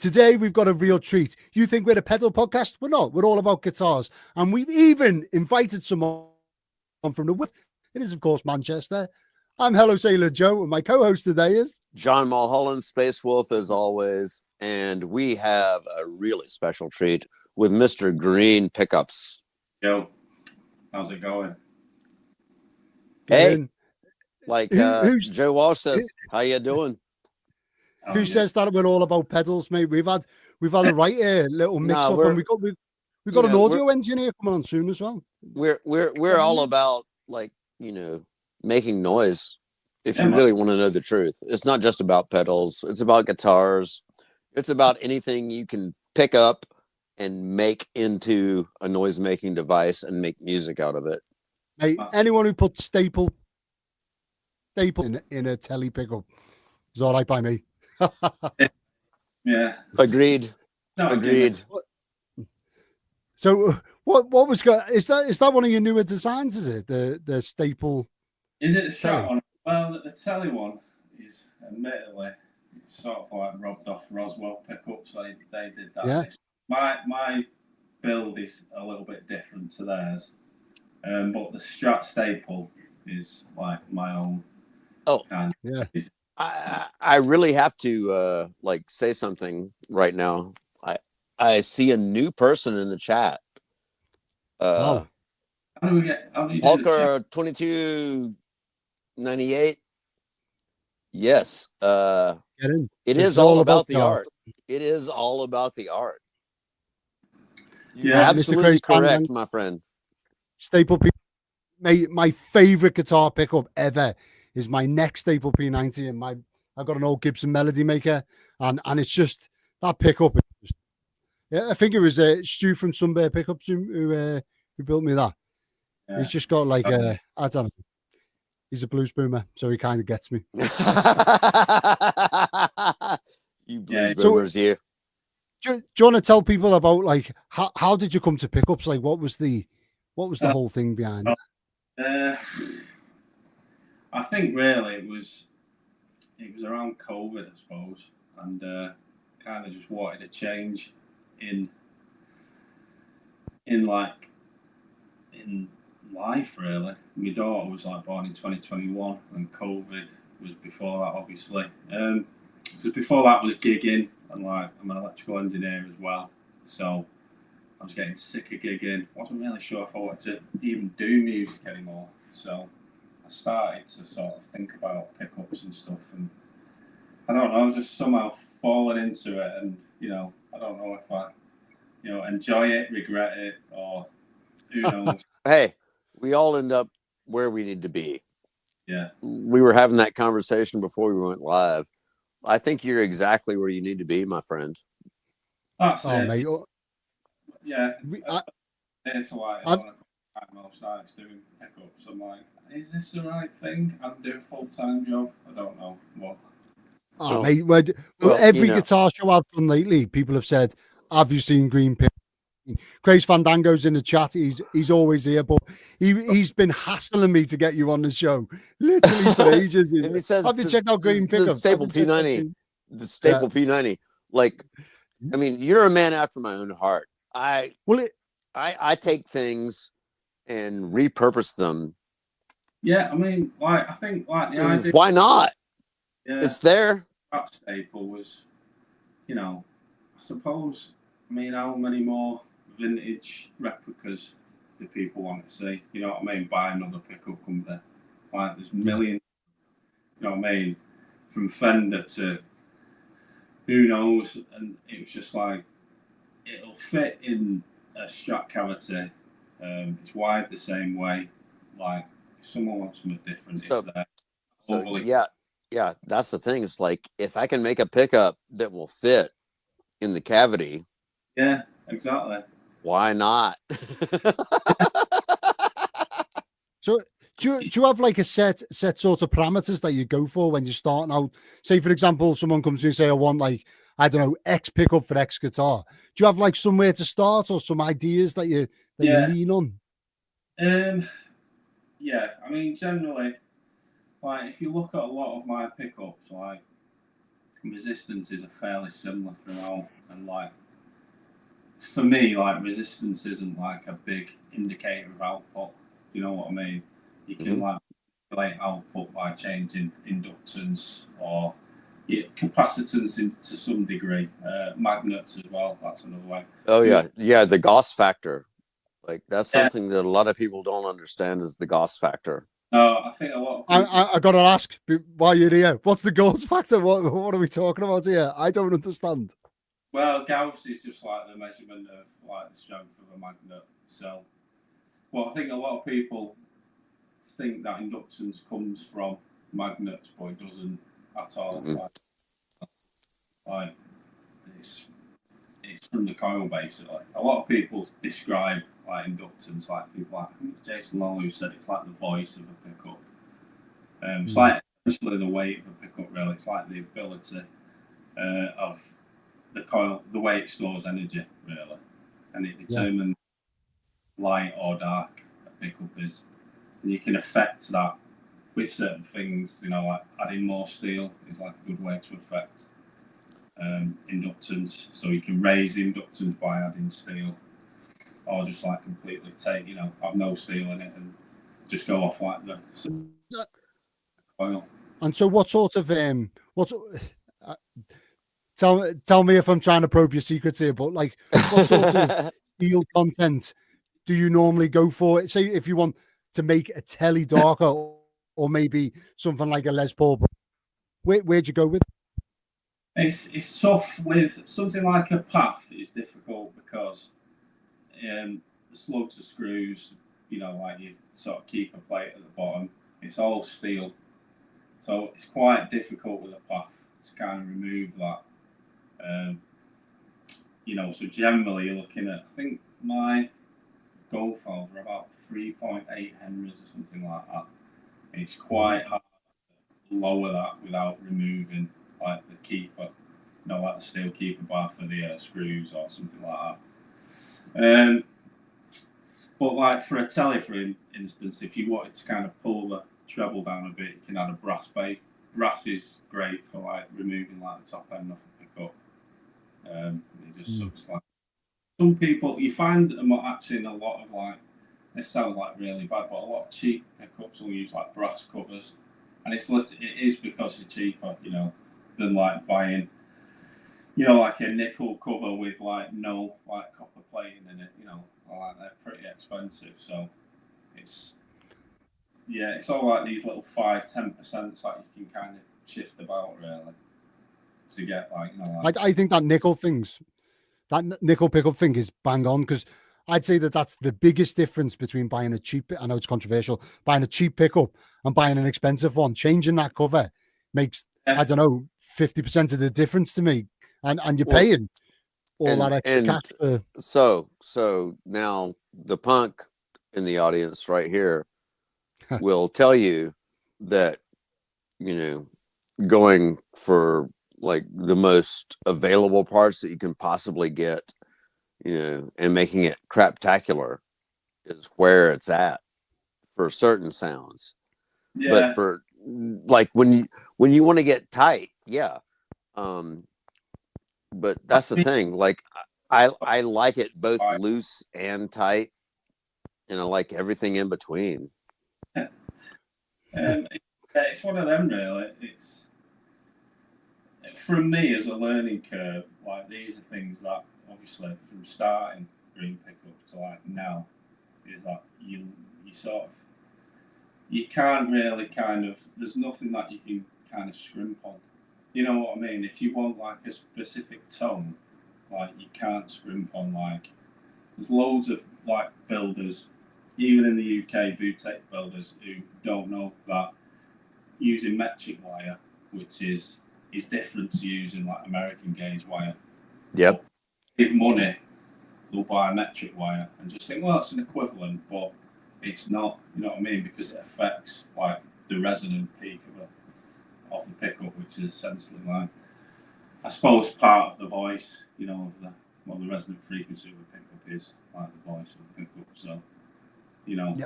Today, we've got a real treat. You think we're a pedal podcast? We're not. We're all about guitars. And we've even invited someone from the West. It is, of course, Manchester. I'm Hello Sailor Joe, and my co-host today is John Mulholland, Space Wolf, as always. And we have a really special treat with Mr. Green Pickups. Yo, how's it going? Hey, like Joe Walsh says, how you doing? Who says that we're all about pedals, mate? We've had a right little mix up, and we got an audio engineer coming on soon as well. We're all about, like, making noise. If you really want to know the truth, it's not just about pedals. It's about guitars. It's about anything you can pick up and make into a noise making device and make music out of it. Hey, anyone who puts staple in a telly pickup is all right by me. Yeah. Agreed. Agreed. So what was is that one of your newer designs? Is it the staple? Is it a shot on? Well, the telly one is admittedly sort of like robbed off Roswell pickups. They did that. Yeah. My build is a little bit different to theirs, but the Strat staple is like my own. Oh, kind of. Yeah. I really have to say something right now. I see a new person in the chat. How do we get? Walker 2298. Yes. It is all about the art. It is all about the art. Yeah, absolutely correct, my friend. Staple P, my favorite guitar pickup ever is my next Staple P90, and I've got an old Gibson Melody Maker, and it's just that pickup. I think it was Stu from Sunbear Pickups who built me that. Yeah. He's just got like I don't know. He's a blues boomer, so he kind of gets me. You blues boomers here. Do you want to tell people about like how did you come to pickups? Like what was the whole thing behind it? I think really it was around COVID, I suppose, and kind of just wanted a change in life, really. My daughter was born in 2021, and COVID was before that, obviously. Because before that was gigging, and I'm an electrical engineer as well, so I was getting sick of gigging. Wasn't really sure if I wanted to even do music anymore, so I started to sort of think about pickups and stuff, and I don't know, I was just somehow falling into it, and I don't know if I enjoy it, regret it, or who knows. Hey, we all end up where we need to be. Yeah. We were having that conversation before we went live. I think you're exactly where you need to be, my friend. That's it. Mate. Yeah. It's like most nights doing pickups. I'm like, is this the right thing? I'm doing a full-time job. I don't know what. Mate, every guitar show I've done lately, people have said, "Have you seen Green Pickups?" Grace Fandango's in the chat. He's always here, but he's been hassling me to get you on the show literally for ages. And he says, "Have you checked out Green Pickups?" The Staple P90. The Staple P90. Like, I mean, you're a man after my own heart. I take things and repurpose them. Yeah, I mean, I think the idea. Why not? Yeah, it's there. That staple was, I suppose. I mean, how many more vintage replicas do people want to see? You know what I mean? Buy another pickup company. There's millions. You know what I mean? From Fender to who knows, and it was just like it'll fit in a Strat cavity. It's wired the same way. Like if someone wants something different, it's there. Yeah, that's the thing. It's like if I can make a pickup that will fit in the cavity. Yeah, exactly. Why not? So do you have like a set sort of parameters that you go for when you're starting out? Say, for example, someone comes to you and say, I want I don't know, X pickup for X guitar. Do you have like somewhere to start or some ideas that you lean on? Yeah, I mean, generally, if you look at a lot of my pickups, resistances are fairly similar throughout, and like for me, like resistance isn't like a big indicator of output. You know what I mean? You can like regulate output by changing inductance or capacitance to some degree. Magnets as well. That's another way. Oh yeah, the Gauss factor. Like that's something that a lot of people don't understand is the Gauss factor. No, I think a lot of people... I got to ask why you're here. What's the Gauss factor? What are we talking about here? I don't understand. Well, Gauss is just like the measurement of like the strength of a magnet. So, well, I think a lot of people think that inductance comes from magnets, but it doesn't at all. Like it's from the coil basically. A lot of people describe like inductance, like people like I think it's Jason Long who said it's like the voice of a pickup. It's like essentially the weight of a pickup. Really, it's like the ability of the coil, the way it stores energy, really, and it determines light or dark a pickup is. And you can affect that with certain things, you know, like adding more steel is like a good way to affect inductance. So you can raise the inductance by adding steel, or just like completely take, you know, have no steel in it and just go off like the coil. And so, what sort of tell me if I'm trying to probe your secrets here, but like, what sort of steel content do you normally go for? Say if you want to make a telly darker, or maybe something like a Les Paul, where'd you go with? It's tough with something like a path. Is difficult because the slugs are screws. You know, like you sort of keep a plate at the bottom. It's all steel, so it's quite difficult with a path to kind of remove that. You know, so generally you're looking at, I think my gold files are about 3.8 Henrys or something like that. And it's quite hard to lower that without removing like the keeper, you know, like the steel keeper bar for the screws or something like that. But like for a telly, for instance, if you wanted to kind of pull the treble down a bit, you can add a brass base. Brass is great for like removing like the top end off a pickup. It just sucks like. Some people, you find them actually in a lot of like, this sounds like really bad, but a lot of cheap pickups will use like brass covers, and it is because it's cheaper, you know, than like buying, you know, like a nickel cover with like no like copper plating in it, you know, like they're pretty expensive. So it's all like these little 5-10% that you can kind of shift about really to get like, you know. Like, I think that nickel pickup thing is bang on, because I'd say that's the biggest difference between buying a cheap, I know it's controversial, buying a cheap pickup and buying an expensive one. Changing that cover makes, I don't know, 50% of the difference to me. And you're paying all that extra cash for... So now the punk in the audience right here will tell you that, you know, going for like the most available parts that you can possibly get, you know, and making it craptacular is where it's at for certain sounds. But for like when you want to get tight, but that's the thing. Like I like it both loose and tight, and I like everything in between. It's one of them really. It's from me as a learning curve. Like these are things that obviously from starting green pickup to like now is that you sort of, you can't really kind of, there's nothing that you can kind of scrimp on. You know what I mean? If you want like a specific tone, like you can't scrimp on, like there's loads of like builders, even in the UK, boutique builders who don't know that using metric wire, which is different to using like American gauge wire. Yep. Give money, they'll buy a metric wire and just think, well, it's an equivalent, but it's not. You know what I mean? Because it affects like the resonant peak of the pickup, which is essentially like, I suppose, part of the voice. You know, of the resonant frequency of the pickup is like the voice of the pickup. So, you know,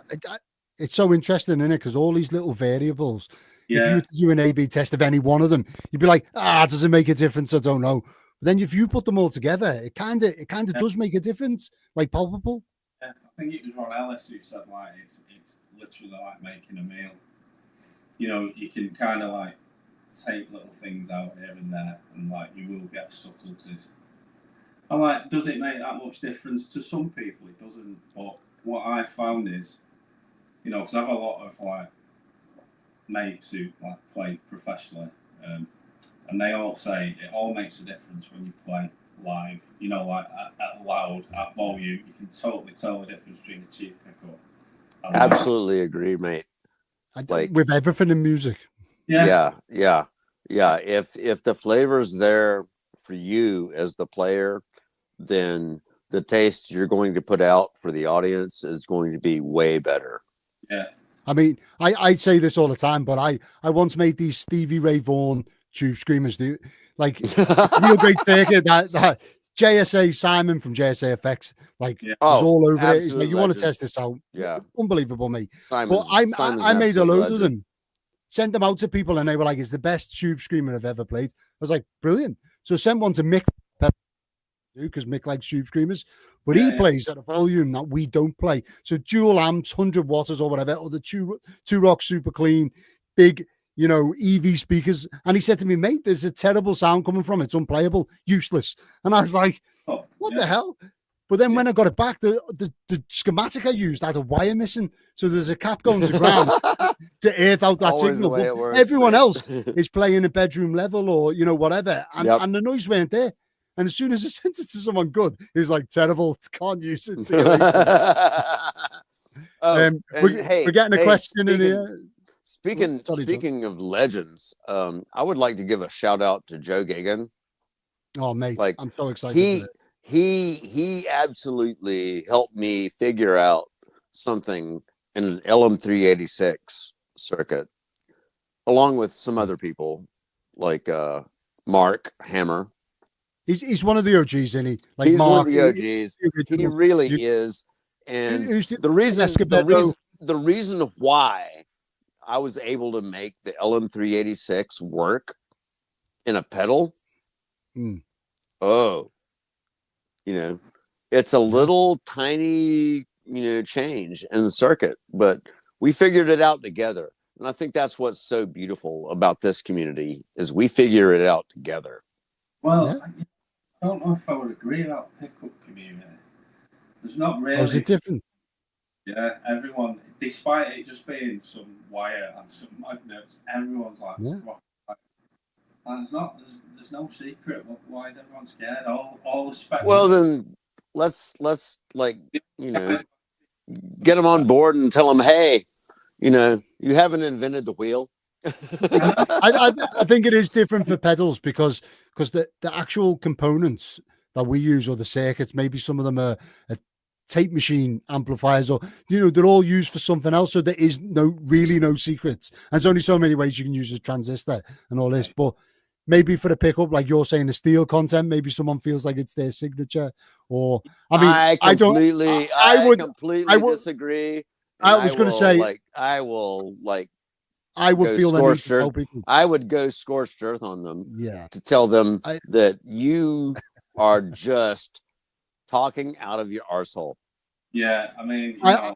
it's so interesting, isn't it? Because all these little variables, If you were to do an A/B test of any one of them, you'd be like, does it make a difference? I don't know. But then if you put them all together, it kind of does make a difference, like palpable. Yeah, I think it was Ron Ellis who said like it's literally like making a meal. You know, you can kind of like take little things out here and there, and like you will get subtleties. I'm like, does it make that much difference? To some people, it doesn't. But what I found is, you know, because I have a lot of like mates who like play professionally, and they all say it all makes a difference when you play live. You know, like at loud, at volume, you can totally tell the difference between a cheap pickup. Absolutely agree, mate. Like with everything in music. Yeah. If the flavor's there for you as the player, then the taste you're going to put out for the audience is going to be way better. Yeah. I mean, I say this all the time, but I once made these Stevie Ray Vaughan tube screamers, dude. Like real great circuit that JSA Simon from JSA Effects, like was all over it. He's like, you want to test this out? Yeah, unbelievable, mate. Simon's, but I made a load legend. of them, sent them out to people, and they were like, "It's the best tube screamer I've ever played." I was like, "Brilliant!" So sent one to Mick, because Mick likes tube screamers, but he plays at a volume that we don't play. So dual amps, 100 watts or whatever, or the two rock super clean, big, you know, EV speakers. And he said to me, "Mate, there's a terrible sound coming from it. It's unplayable, useless." And I was like, "What the hell?" But then when I got it back, the schematic I used had a wire missing. So there's a cap going to ground to earth out that Always signal. But works, everyone else is playing a bedroom level or, you know, whatever. And the noise weren't there. And as soon as I sent it to someone good, he was like, "Terrible, can't use it." We're getting a question in here. Speaking of legends, I would like to give a shout out to Joe Gagan. Oh, mate, like, I'm so excited. He absolutely helped me figure out something in an LM386 circuit, along with some other people like Mark Hammer. He's one of the OGs, isn't he? Like he's Mark, one of the OGs. He really is. And the reason why I was able to make the LM386 work in a pedal, you know, it's a little tiny, you know, change in the circuit, but we figured it out together. And I think that's what's so beautiful about this community is we figure it out together. Well, I don't know if I would agree about pickup community. There's not really. Oh, is it different? Yeah, everyone, despite it just being some wire and some magnets, everyone's like, and there's no secret. Why is everyone scared? All the spec. Well, then let's like, you know, get them on board and tell them, hey, you know, you haven't invented the wheel. I think it is different for pedals because the actual components that we use or the circuits, maybe some of them are tape machine amplifiers, or, you know, they're all used for something else. So there is really no secrets. And there's only so many ways you can use a transistor and all this. But maybe for the pickup, like you're saying, the steel content, maybe someone feels like it's their signature. Or I mean, I completely disagree. I was going to say, like, I would feel the need to tell people. I would go scorched earth on them. Yeah, to tell them that you are just talking out of your arsehole. Yeah, I mean, I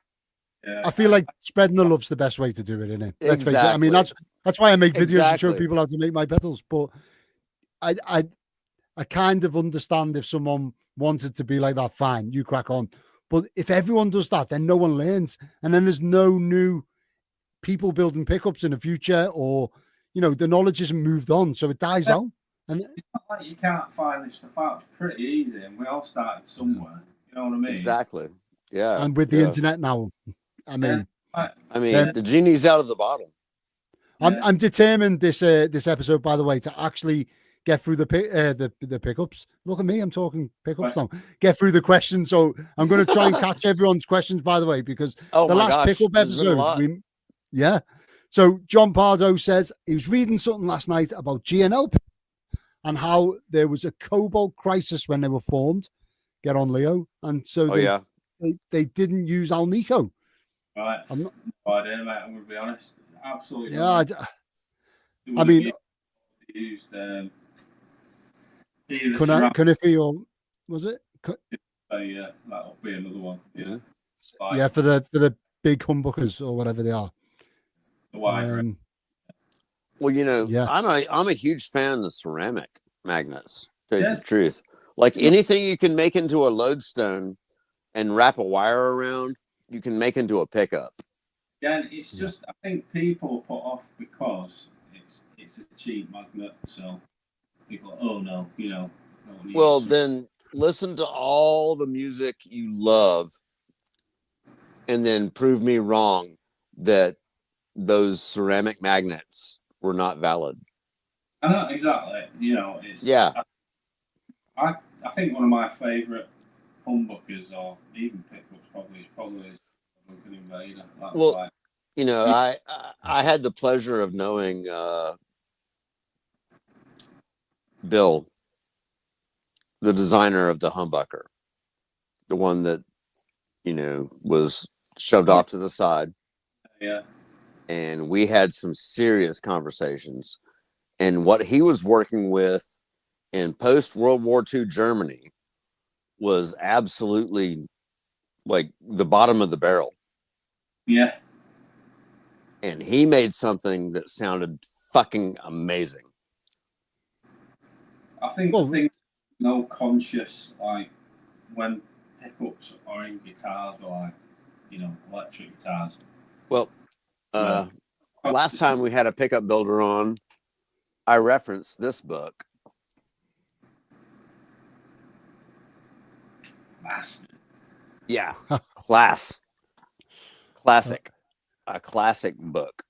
feel like spreading the love's the best way to do it, isn't it? Let's exactly. face it. I mean, that's why I make videos to show people how to make my pedals. But I kind of understand if someone wanted to be like that, fine, you crack on. But if everyone does that, then no one learns, and then there's no new people building pickups in the future, or, you know, the knowledge isn't moved on, so it dies out. And it's not like you can't find this stuff out. It's pretty easy, and we all started somewhere. You know what I mean? Exactly. Yeah. And with the internet now, I mean, the genie's out of the bottle. I'm determined this episode, by the way, to actually get through the pickups. Look at me, I'm talking pickups now. Get through the questions. So I'm going to try and catch everyone's questions, by the way, because the last pickup episode, So John Pardo says he was reading something last night about GNL and how there was a cobalt crisis when they were formed. Get on, Leo. And so they didn't use Alnico. Right. I'm not idea, mate. I'm going to be honest. Absolutely. Yeah. It I would have mean, used either ceramic. Conife or was it? Yeah, that'll be another one. Yeah, Yeah, for the big humbuckers or whatever they are. the wide range. Well, Yeah. I'm a huge fan of ceramic magnets. To tell you Yes. the truth, like anything you can make into a lodestone and wrap a wire around, you can make into a pickup. Yeah, and it's just I think people put off because it's a cheap magnet, so people oh no, Well, then listen to all the music you love, and then prove me wrong that those ceramic magnets were not valid. I know exactly. It's Yeah. I think one of my favourite humbuckers or even pickups probably is Lincoln Invader. That was Well, I had the pleasure of knowing Bill, the designer of the humbucker, the one that was shoved off to the side. Yeah. And we had some serious conversations. And what he was working with in post World War II Germany was absolutely like the bottom of the barrel. Yeah. And he made something that sounded fucking amazing. I think no conscious like when pickups are in guitars or like electric guitars. Well, last time we had a pickup builder on, I referenced this book. Yeah, classic, a classic book.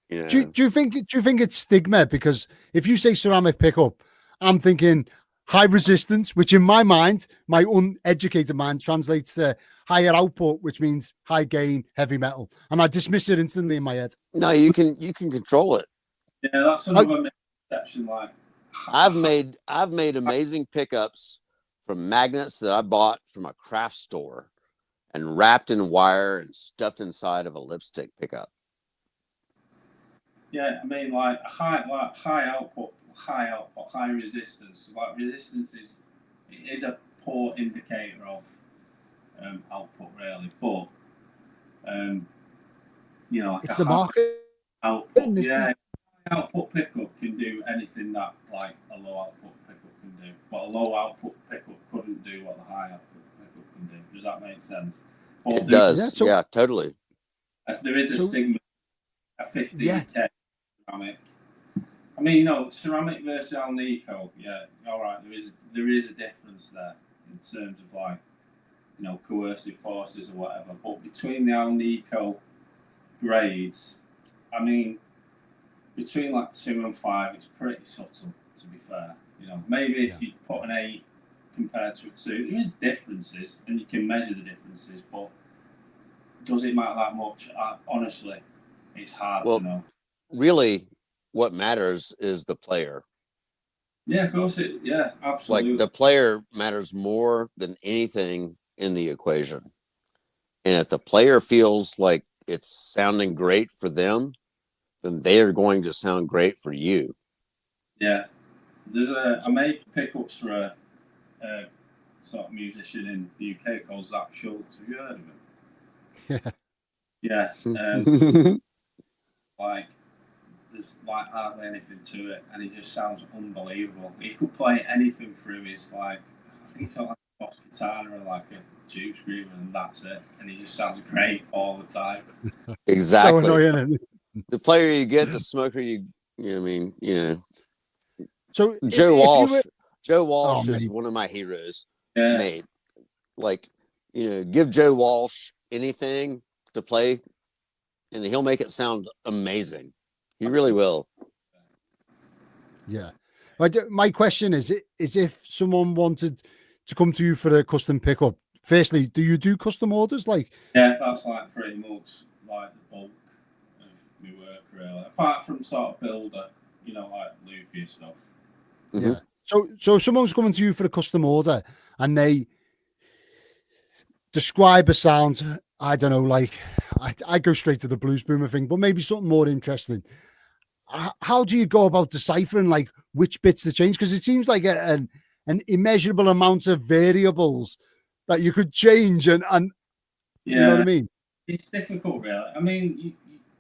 Do you think it's stigma? Because if you say ceramic pickup, I'm thinking high resistance, which in my mind, my uneducated mind, translates to higher output, which means high gain, heavy metal, and I dismiss it instantly in my head. No, you can control it. Yeah, that's another misconception. Like I've made amazing pickups from magnets that I bought from a craft store and wrapped in wire and stuffed inside of a lipstick pickup. Yeah, I mean like high output, high resistance. Like resistance is a poor indicator of output really, but like it's a the market output. Yeah, output pickup can do anything that like a low output pickup can do, but a low output pickup couldn't do what the high output pickup can do. Does that make sense? But it does. Yeah, totally. As there is a stigma, a 15K ceramic. I mean, ceramic versus Alnico. Yeah, all right. There is a difference there in terms of like, coercive forces or whatever. But between the Alnico grades, I mean, between like 2 and 5, it's pretty subtle. To be fair, maybe if you put an 8 compared to a 2, there is differences, and you can measure the differences. But does it matter that much? Honestly, it's hard to know. Really, what matters is the player. Yeah, of course absolutely. Like the player matters more than anything in the equation. And if the player feels like it's sounding great for them, then they are going to sound great for you. Yeah. I make pickups for a sort of musician in the UK called Zach Schultz. Have you heard of him? Yeah. Like there's like hardly anything to it, and he just sounds unbelievable. He could play anything through his I think he's got like a box guitar or like a tube screamer, and that's it. And he just sounds great all the time. Exactly. So annoying. The player you get, the smoker So Joe Walsh is one of my heroes. Yeah. Mate, like give Joe Walsh anything to play, and he'll make it sound amazing. He really will. Yeah. My question is if someone wanted to come to you for a custom pickup, firstly, do you do custom orders? Yeah, that's like pretty much like the bulk of my work, really. Apart from sort of builder, like Luffy stuff. Mm-hmm. Yeah. So if someone's coming to you for a custom order and they describe a sound, I don't know, like I go straight to the blues boomer thing, but maybe something more interesting. how do you go about deciphering like which bits to change? Because it seems like an immeasurable amount of variables that you could change, and Yeah, you know what I mean? it's difficult, really. I mean,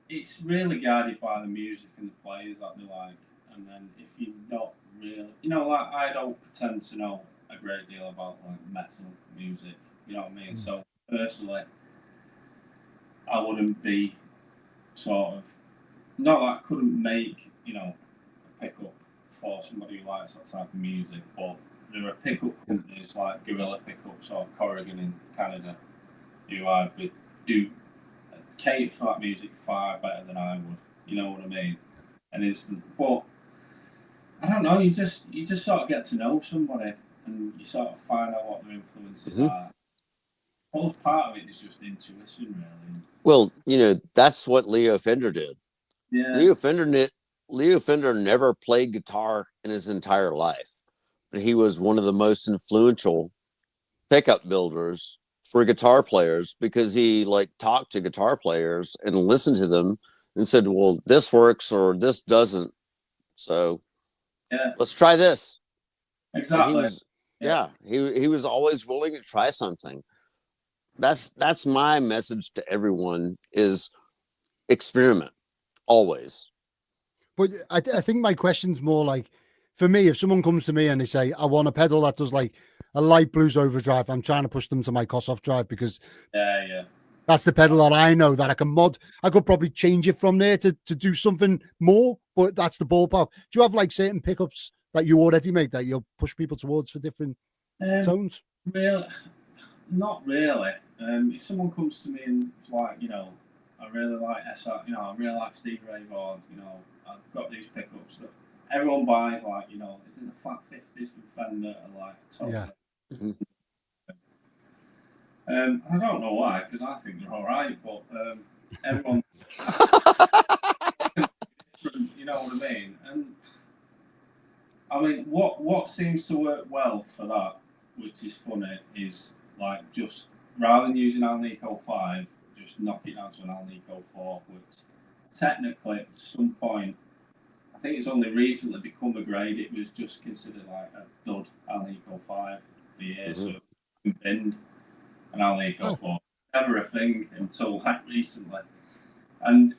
it's really guided by the music and the players that they like. And then if you're not really, like I don't pretend to know a great deal about like metal music. You know what I mean? So personally, I wouldn't be sort of not that I couldn't make a pickup for somebody who likes that type of music, but there are pickup companies like Gorilla Pickups or Corrigan in Canada who cater for that music far better than I would. You know what I mean? But I don't know. You just sort of get to know somebody, and you sort of find out what their influences are. Whole part of it is just intuition, really. Well, that's what Leo Fender did. Yeah. Leo Fender never played guitar in his entire life, but he was one of the most influential pickup builders for guitar players because he like talked to guitar players and listened to them and said, well, this works or this doesn't. So let's try this. Exactly. He was always willing to try something. That's my message to everyone is experiment always. But I think my question's more like, for me, if someone comes to me and they say, I want a pedal that does like a light blues overdrive, I'm trying to push them to my Kossoff drive because that's the pedal that I know that I can mod. I could probably change it from there to do something more, but that's the ballpark. Do you have like certain pickups that you already make that you'll push people towards for different tones? Really, not really. If someone comes to me and it's like, I really like SR, I really like Steve Ray Vaughan, I've got these pickups that everyone buys, like, it's in the flat 50s from Fender and like top. Yeah. I don't know why, because I think they're all right, but everyone, you know what I mean? And I mean, what seems to work well for that, which is funny, is like just rather than using Alnico 5, just knock it down to an Alnico 4, which technically at some point, I think it's only recently become a grade. It was just considered like a dud Alnico 5 for years, so it binned an Alnico 4. Never a thing until like recently. And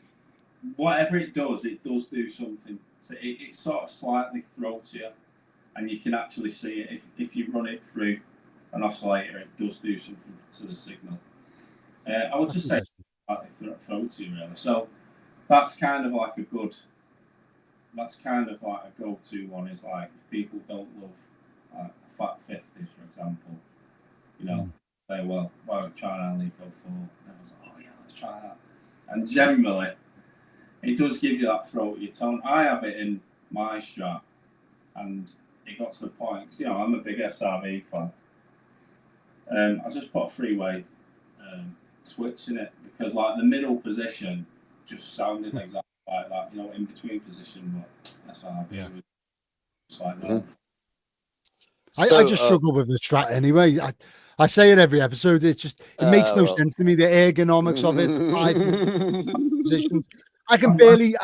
whatever it does do something. So it sort of slightly throatier, and you can actually see it if you run it through an oscillator. It does do something to the signal. I would just say slightly throatier, really. So that's kind of like a go-to one. Is like if people don't love a fat 50s, for example, say, well, why don't we try an Alnico 4? And everyone's like, oh yeah, let's try that. And generally, it does give you that throaty tone. I have it in my Strat, and it got to the point, I'm a big SRV fan. I just put a three-way switch in it because, like, the middle position just sounded exactly like that, in between position, but SRV was just like that. I just struggle with the Strat anyway. I say it every episode. It makes no sense to me. The ergonomics of it, 5 positions. I can barely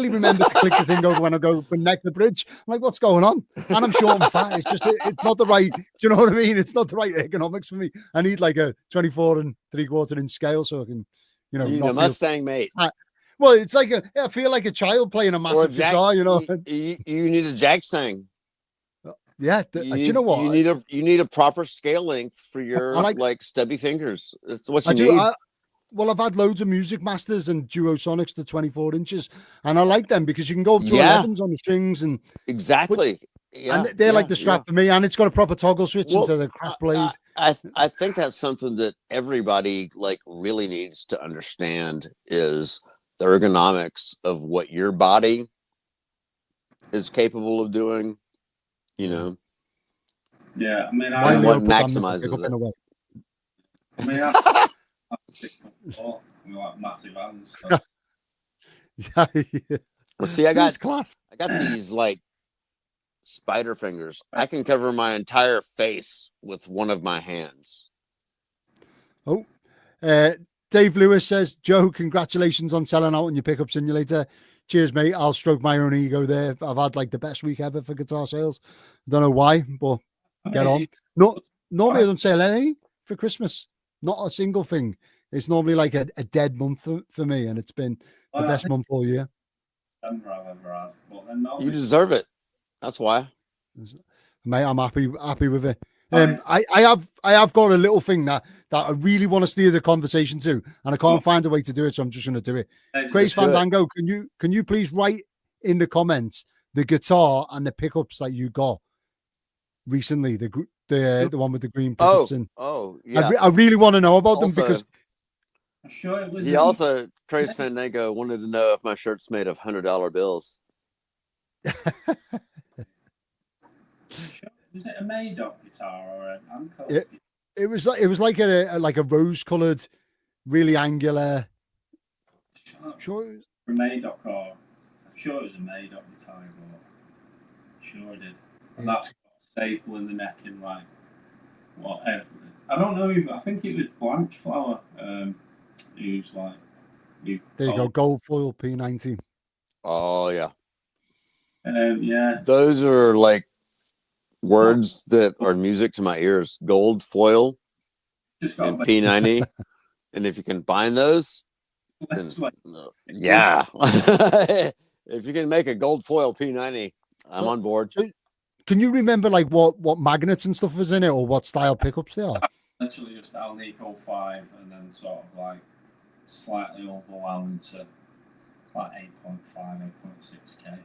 remember to click the thing over when I go from neck to bridge. I'm like, what's going on? And I'm short and fat. It's just, it's not the right, do you know what I mean? It's not the right ergonomics for me. I need like a 24 3/4 inch scale so I can, you need a Mustang, mate. Well, it's like I feel like a child playing a massive guitar, You need a jack stang. Yeah, do you know what? You need a proper scale length for your like stubby fingers. It's what you need. Well, I've had loads of Music Masters and Duosonics to 24 inches, and I like them because you can go up to 11s on the strings and exactly. And they're like the Strat for me, and it's got a proper toggle switch instead of the crap blade. I think that's something that everybody like really needs to understand is the ergonomics of what your body is capable of doing. Yeah, I mean, what maximizes it. I mean, I'm 6'4", like massive hands. So. Well, see, I got these like spider fingers. I can cover my entire face with one of my hands. Dave Lewis says, Joe, congratulations on selling out on your pickup simulator. cheers, mate. I'll stroke my own ego there. I've had like the best week ever for guitar sales. Don't know why, but get on. No, normally I don't sell any for Christmas. Not a single thing. It's normally like a dead month for me, and it's been the best month all year. You deserve it. That's why. Mate, I'm happy with it. I have got a little thing that I really want to steer the conversation to, and I can't find a way to do it, so I'm just going to do it. Grace Fandango, can you please write in the comments the guitar and the pickups that you got recently, the one with the green pickups in? Oh, yeah. I really want to know about them because I'm sure it was. He also, Grace Fandango, wanted to know if my shirt's made of $100 bills. Was it a Madoc guitar or an Anko? It was like a rose-colored, really angular. Sure. A Madoc, or I'm sure it was a Madoc guitar. Sure it did. And that's got a staple in the neck and like whatever. I don't know. I think it was Blanchflower. Who's like. There you go, gold foil P90. Oh yeah. Yeah. Those are like words that are music to my ears. Gold foil and P90. And if you can find those, then, yeah. If you can make a gold foil P90, I'm on board. Can you remember like what magnets and stuff was in it, or what style pickups they are? Literally just Alnico 05 and then sort of like slightly overwound to like 8.5, 8.6K.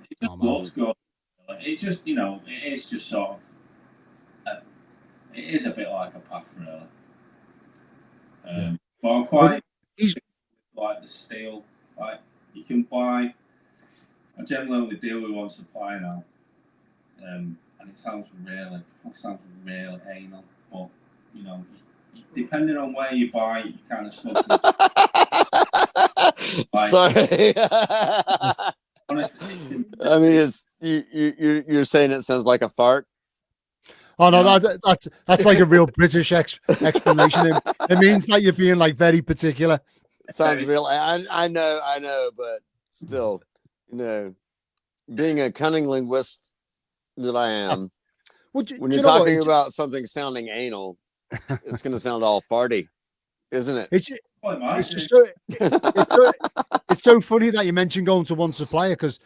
It just looks good. It just, it is just sort of, it is a bit like a path, really. But I'm quite like the steel. Like you can buy. I generally only deal with one supplier now, and it sounds really anal. But depending on where you buy, you kind of stuff. Sorry. Honestly, I mean, it's you're saying it sounds like a fart. Oh no, that's like a real British explanation. It means that you're being like very particular. Sounds real. I know, but still, being a cunning linguist that I am, when you're talking about something sounding anal, it's going to sound all farty, isn't it? It's just so it's so funny that you mentioned going to one supplier, because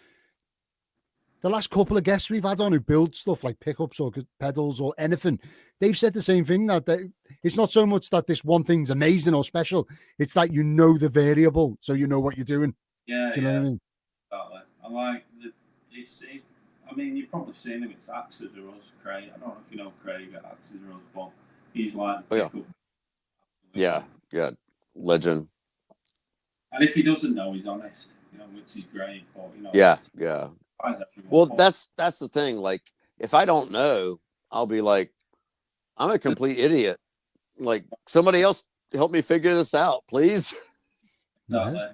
the last couple of guests we've had on who build stuff like pickups or pedals or anything, they've said the same thing, that it's not so much that this one thing's amazing or special, it's that you know the variable, so you know what you're doing. Yeah, do you know what I mean? Exactly. I like it's I mean, you've probably seen him. It's Axes or Us, Craig. I don't know if you know Craig at Axes or Us, but he's like yeah, legend. And if he doesn't know, he's honest, which is great. But yeah. Well, that's the thing. Like, if I don't know, I'll be like, I'm a complete idiot. Like, somebody else help me figure this out, please. Exactly.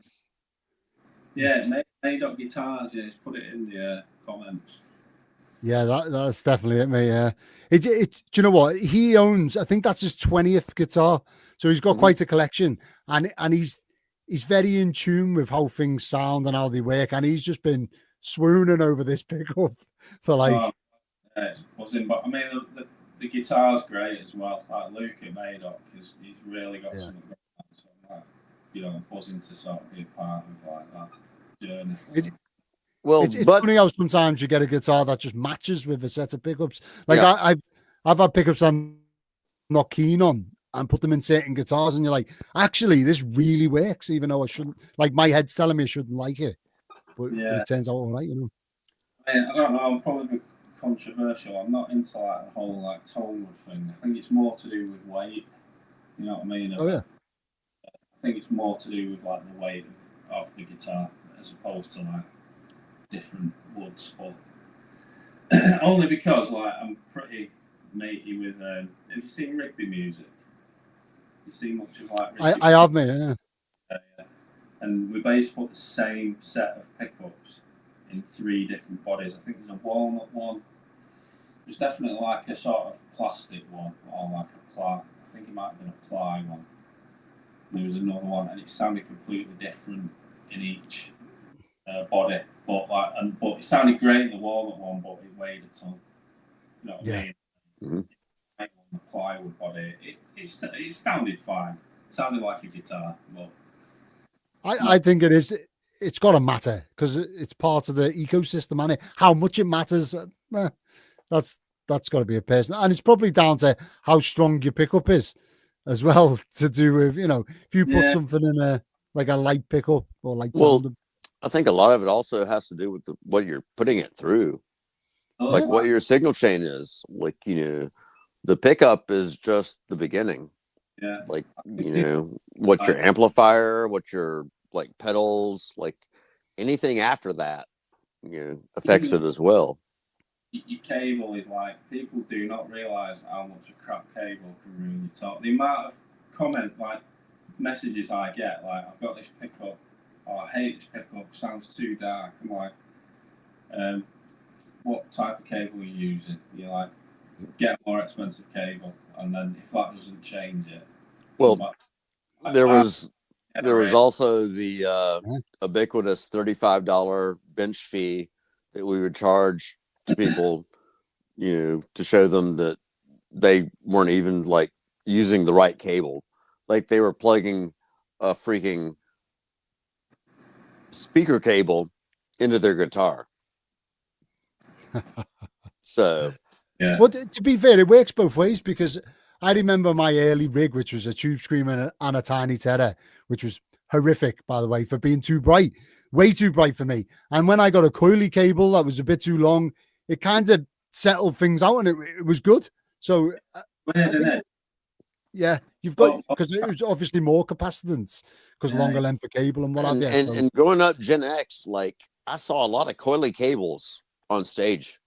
Yeah, Madoc guitars. Yeah, just put it in the comments. Yeah, that's definitely it, mate. Yeah, do you know what he owns? I think that's his 20th guitar, so he's got quite a collection, and he's very in tune with how things sound and how they work, and he's just been swooning over this pickup for like. It's buzzing, but I mean the guitar's great as well. Like Luke at Madoc, he's really got something great. So I'm buzzing to sort of be a part of like that journey. It's funny how sometimes you get a guitar that just matches with a set of pickups. Like I've had pickups I'm not keen on and put them in certain guitars, and you're like, actually, this really works, even though I shouldn't. Like my head's telling me I shouldn't like it, but it turns out all right, I don't know. I'm probably controversial. I'm not into like the whole like tone thing. I think it's more to do with weight. You know what I mean? Oh yeah. I think it's more to do with like the weight of the guitar as opposed to like different woods, but only because like I'm pretty matey with. Have you seen Rigby music? You see much of like Rigby? I have, mate. Yeah. And we basically put the same set of pickups in 3 different bodies. I think there's a walnut one. There's definitely like a sort of plastic one, or like a ply. I think it might have been a ply one. There was another one, and it sounded completely different in each body, but but it sounded great in the walnut one, but it weighed a ton. You know what I mean? Mm-hmm. The plywood body, it sounded fine. It sounded like a guitar, but I think it is. It's got to matter because it's part of the ecosystem, and how much it matters. That's got to be a person, and it's probably down to how strong your pickup is as well. To do with if you put something in a light pickup or light sound. I think a lot of it also has to do with what you're putting it through, like what your signal chain is. Like the pickup is just the beginning. Yeah, like what your amplifier, what your pedals, anything after that affects it as well. Your cable is people do not realize how much a crap cable can ruin your top. The amount of messages I get, I've got this pickup, I hate this pickup, sounds too dark. I'm like, what type of cable are you using? You're like, get a more expensive cable, and then if that doesn't change it, well, there was also the ubiquitous $35 bench fee that we would charge to people, to show them that they weren't even using the right cable, they were plugging a freaking speaker cable into their guitar. So yeah. Well, to be fair, it works both ways, because I remember my early rig, which was a tube screamer and a tiny tenor, which was horrific, by the way, for being too bright, way too bright for me. And when I got a coily cable that was a bit too long, it kind of settled things out, and it was good. So yeah, you've got, because it was obviously more capacitance because longer length of cable and what have you. And growing up Gen X, I saw a lot of coily cables on stage.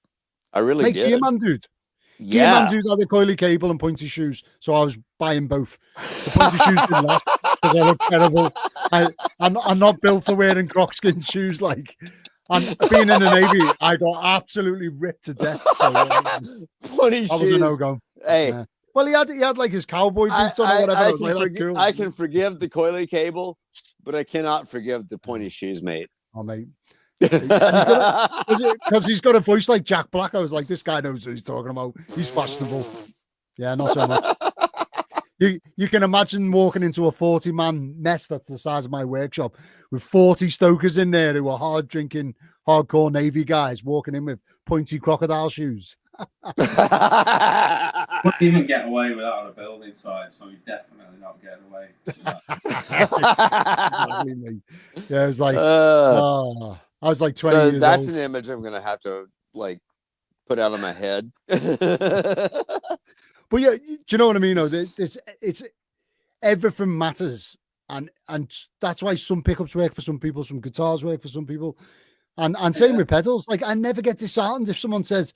I really did. Gearman dude. Yeah. Gearman dude had a coily cable and pointy shoes, so I was buying both. The pointy shoes didn't last because I look terrible. I'm not built for wearing crocskin shoes. And being in the Navy, I got absolutely ripped to death. So, pointy shoes. I was a no-go. Hey. Well, he had his cowboy boots on or whatever. Cool. I can forgive the coily cable, but I cannot forgive the pointy shoes, mate. Oh, mate. Because he's got a voice like Jack Black. I was like, this guy knows what he's talking about. He's fashionable. Yeah, not so much. You can imagine walking into a 40-man mess that's the size of my workshop with 40 stokers in there who are hard drinking, hardcore Navy guys walking in with pointy crocodile shoes. Wouldn't even get away with that on a building site, so you're definitely not getting away with that. Yeah, it was like, I was like 20 so years that's old. An image I'm gonna have to put out of my head. But yeah, do you know what I mean? It's everything matters, and that's why some pickups work for some people, some guitars work for some people, and same with pedals. I never get disheartened if someone says,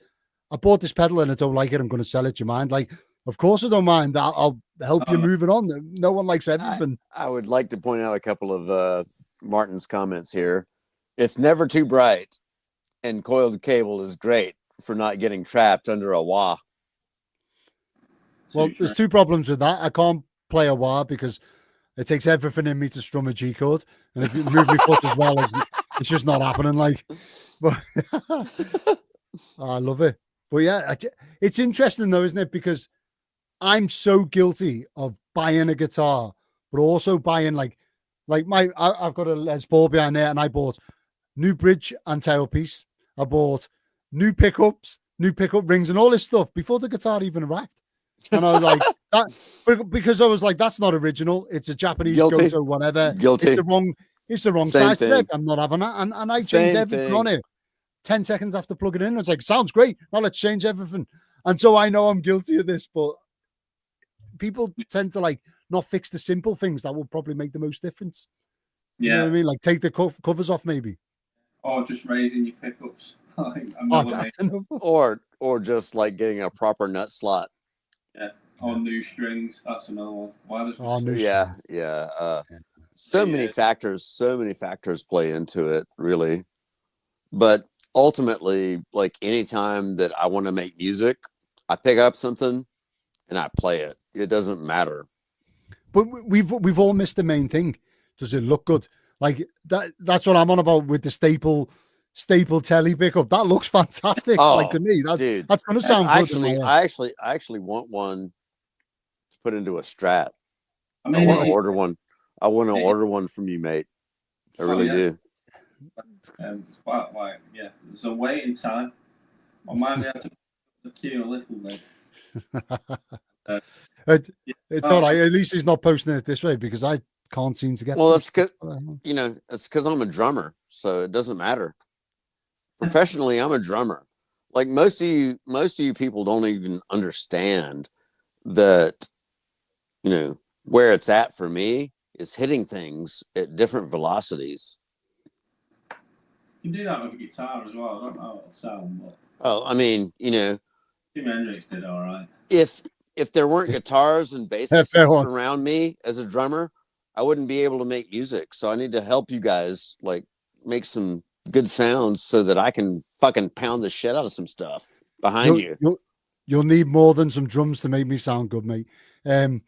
I bought this pedal and I don't like it, I'm going to sell it. Do you mind? Of course I don't mind. I'll help you moving on. No one likes everything. I would like to point out a couple of Martin's comments here. It's never too bright, and coiled cable is great for not getting trapped under a wah. Well, there's two problems with that. I can't play a wah because it takes everything in me to strum a G chord, and if you move my foot as well, it's just not happening. But I love it. But yeah, it's interesting though, isn't it? Because I'm so guilty of buying a guitar, but also buying I've got a Les Paul behind there, and I bought new bridge and tailpiece. I bought new pickups, new pickup rings, and all this stuff before the guitar even arrived. And I was like, that, because I was like, that's not original. It's a Japanese Goto, whatever. Guilty. It's the wrong size today. I'm not having that. And I changed everything on it 10 seconds after plugging it in. I was like, sounds great. Now let's change everything. And so I know I'm guilty of this, but people tend to not fix the simple things that will probably make the most difference. Yeah. You know what I mean? Take the covers off maybe. Or just raising your pickups. Or just getting a proper nut slot. Yeah, or new strings. That's another one. So many factors play into it, really. But ultimately, anytime that I want to make music, I pick up something and I play it. It doesn't matter. But we've all missed the main thing. Does it look good? Like that's what I'm on about with the staple telly pickup. That looks fantastic. Like to me, dude, that's gonna sound good. I actually want one to put into a Strat. I mean, want to order one. I want to order one from you, mate. I really do. It's quite like, yeah, there's a waiting time. I might be able to the queue a little bit. It's all right. At least he's not posting it this way because I can't seem to get. Well, that's because it's because I'm a drummer, so it doesn't matter. Professionally, I'm a drummer. Like most of you people don't even understand that. Where it's at for me is hitting things at different velocities. You can do that with a guitar as well. I don't know how it'll sound, but I mean, Jimi Hendrix did all right. If there weren't guitars and basses around me as a drummer, I wouldn't be able to make music. So I need to help you guys like make some good sounds so that I can fucking pound the shit out of some stuff behind you. You'll need more than some drums to make me sound good, mate. No.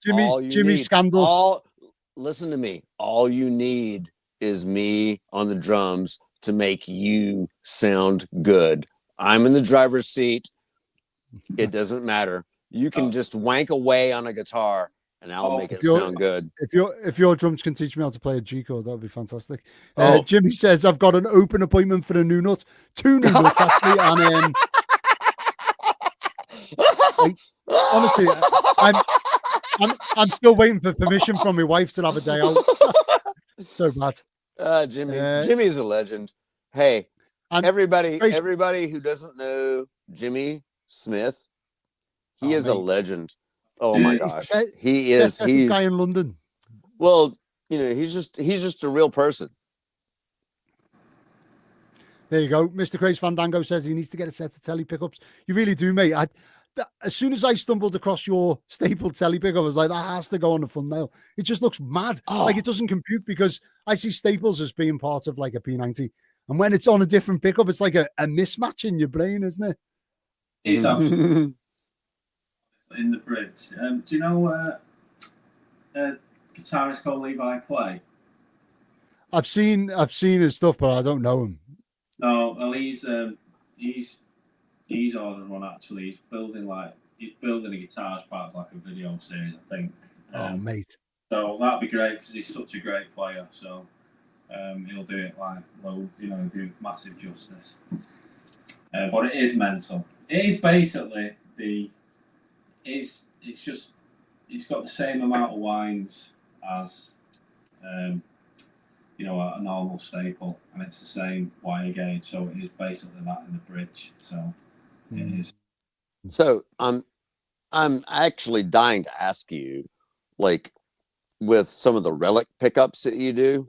Jimmy Scandals. Listen to me. All you need is me on the drums to make you sound good. I'm in the driver's seat. It doesn't matter. You can just wank away on a guitar and I'll make it sound good. If your drums can teach me how to play a G chord, that would be fantastic. Jimmy says I've got an open appointment for a new nut. 2 new nuts actually, and honestly, I'm still waiting for permission from my wife to have a day out. So bad. Jimmy's a legend. Hey, everybody who doesn't know Jimmy Smith, he is a legend. Oh my gosh, he is. He's a guy in London. Well, he's just a real person. There you go. Mr. Craze Fandango says he needs to get a set of telly pickups. You really do, mate. As soon as I stumbled across your staple telly pickup, I was like, that has to go on the thumbnail. It just looks mad. Like it doesn't compute because I see staples as being part of like a P90. And when it's on a different pickup, it's like a mismatch in your brain, isn't it? It's absolutely in the bridge. Do you know a guitarist called Leigh Clay? I've seen his stuff, but I don't know him. No, well, he's ordered one actually. He's building a guitar as part of like a video series, I think. Mate. So that'd be great because he's such a great player. So he'll do it like do massive justice. But it is mental. It is basically it's got the same amount of winds as a normal staple, and it's the same wire gauge, so it is basically that in the bridge. So it is. So I'm actually dying to ask you, like, with some of the relic pickups that you do,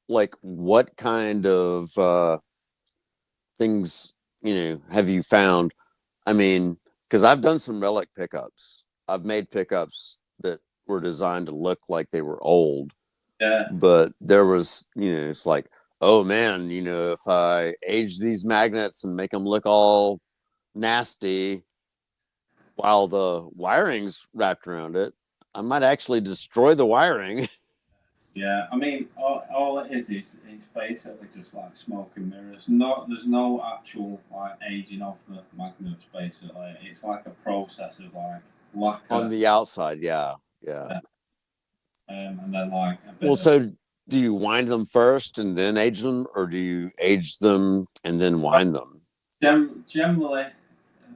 like, what kind of things have you found? I mean, because I've done some relic pickups. I've made pickups that were designed to look like they were old. Yeah. But there was, it's like, oh man, if I age these magnets and make them look all nasty while the wiring's wrapped around it, I might actually destroy the wiring. Yeah, I mean, all it is it's basically just like smoke and mirrors. There's no actual like aging of the magnets. Basically, it's like a process of like lacquer on the outside. Yeah. And then like a bit so do you wind them first and then age them, or do you age them and then wind them? Generally, I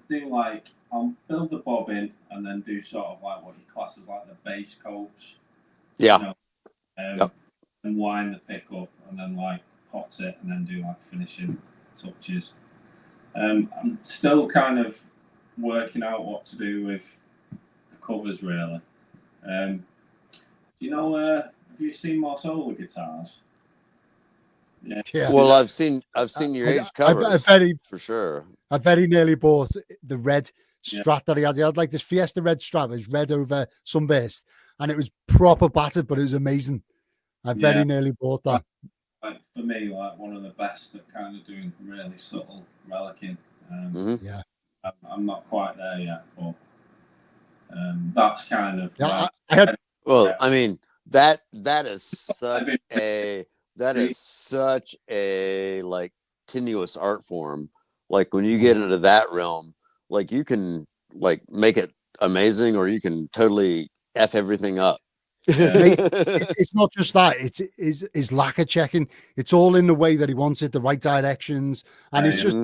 do like I'll build the bobbin and then do sort of like what you class as like the base coats. Yeah. And wind the pickup and then like pot it and then do like finishing touches. I'm still kind of working out what to do with the covers really. Have you seen more solo guitars? Yeah. Well, I've seen your age covers for sure. I very nearly bought the red Strat that he had. He had like this Fiesta red Strat. It was red over sunburst, and it was proper battered, but it was amazing. I very nearly bought that. Like for me, like one of the best at kind of doing really subtle relicing. Yeah, I'm not quite there yet, but that's kind of. I had. Well, I mean, that is such a like tenuous art form. Like when you get into that realm, like you can like make it amazing, or you can totally F everything up. Mate, it's not just that, it's his lacquer checking. It's all in the way that he wants it, the right directions, and it's just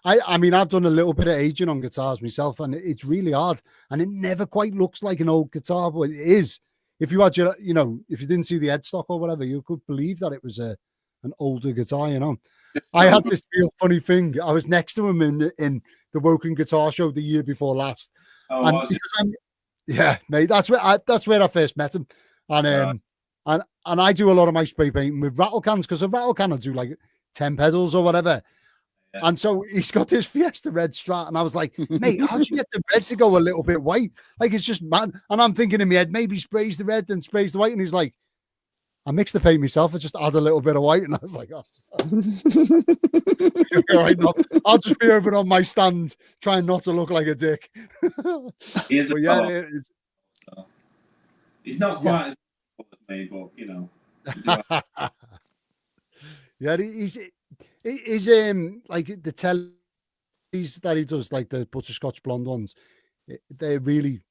I mean, I've done a little bit of aging on guitars myself, and it's really hard, and it never quite looks like an old guitar, but it is. If you had your, if you didn't see the headstock or whatever, you could believe that it was an older guitar. I had this real funny thing. I was next to him in the Woking Guitar Show the year before last, and yeah, mate, that's where I first met him, and I do a lot of my spray painting with rattle cans, because a rattle can will do like 10 pedals or whatever. And so he's got this Fiesta red Strat, and I was like, mate, how'd you get the red to go a little bit white? Like, it's just mad. And I'm thinking in my head, maybe sprays the red, then sprays the white. And he's like, I mixed the paint myself. I just add a little bit of white. And I was like, oh. Right, no, I'll just be over on my stand trying not to look like a dick. He's not quite as good as me, but yeah, he's like the tellies that he does, like the butterscotch blonde ones, they're really,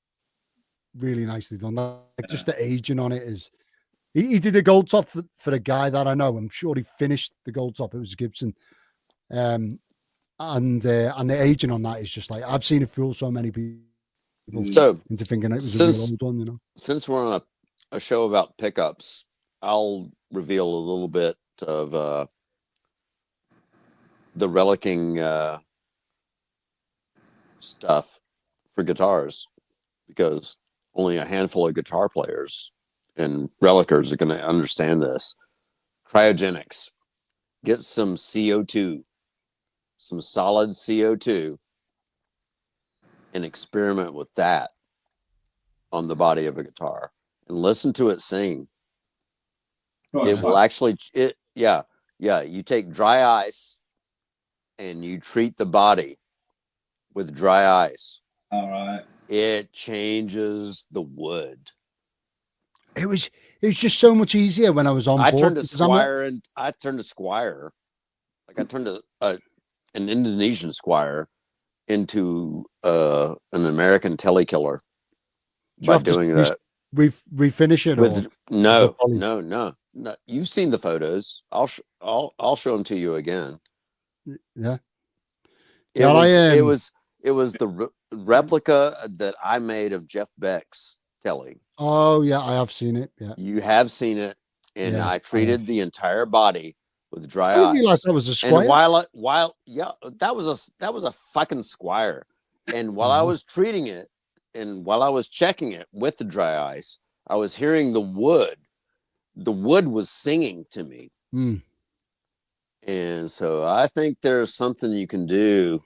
really nicely done. Like just the aging on it is. He did a gold top for a guy that I know. I'm sure he finished the gold top. It was Gibson, and the aging on that is just like, I've seen it fool so many people into thinking it was a real old one. Since we're on a show about pickups, I'll reveal a little bit of the relicking stuff for guitars, because only a handful of guitar players and relicers are going to understand this. Cryogenics. Get some CO2, some solid CO2, and experiment with that on the body of a guitar and listen to it sing. It will actually, you take dry ice and you treat the body with dry ice. All right. It changes the wood. It was just so much easier when I was on board. I turned a Squire. Like I turned an Indonesian Squire into an American Telly killer by doing that. Refinish it with no. You've seen the photos. I'll show them to you again. Yeah. It was the replica that I made of Jeff Beck's Telly. Oh yeah, I have seen it. Yeah, you have seen it, and I treated the entire body with dry ice. I realized that was a Squire. And that was a fucking Squire. And while I was treating it, and while I was checking it with the dry ice, I was hearing the wood. The wood was singing to me. And so I think there's something you can do,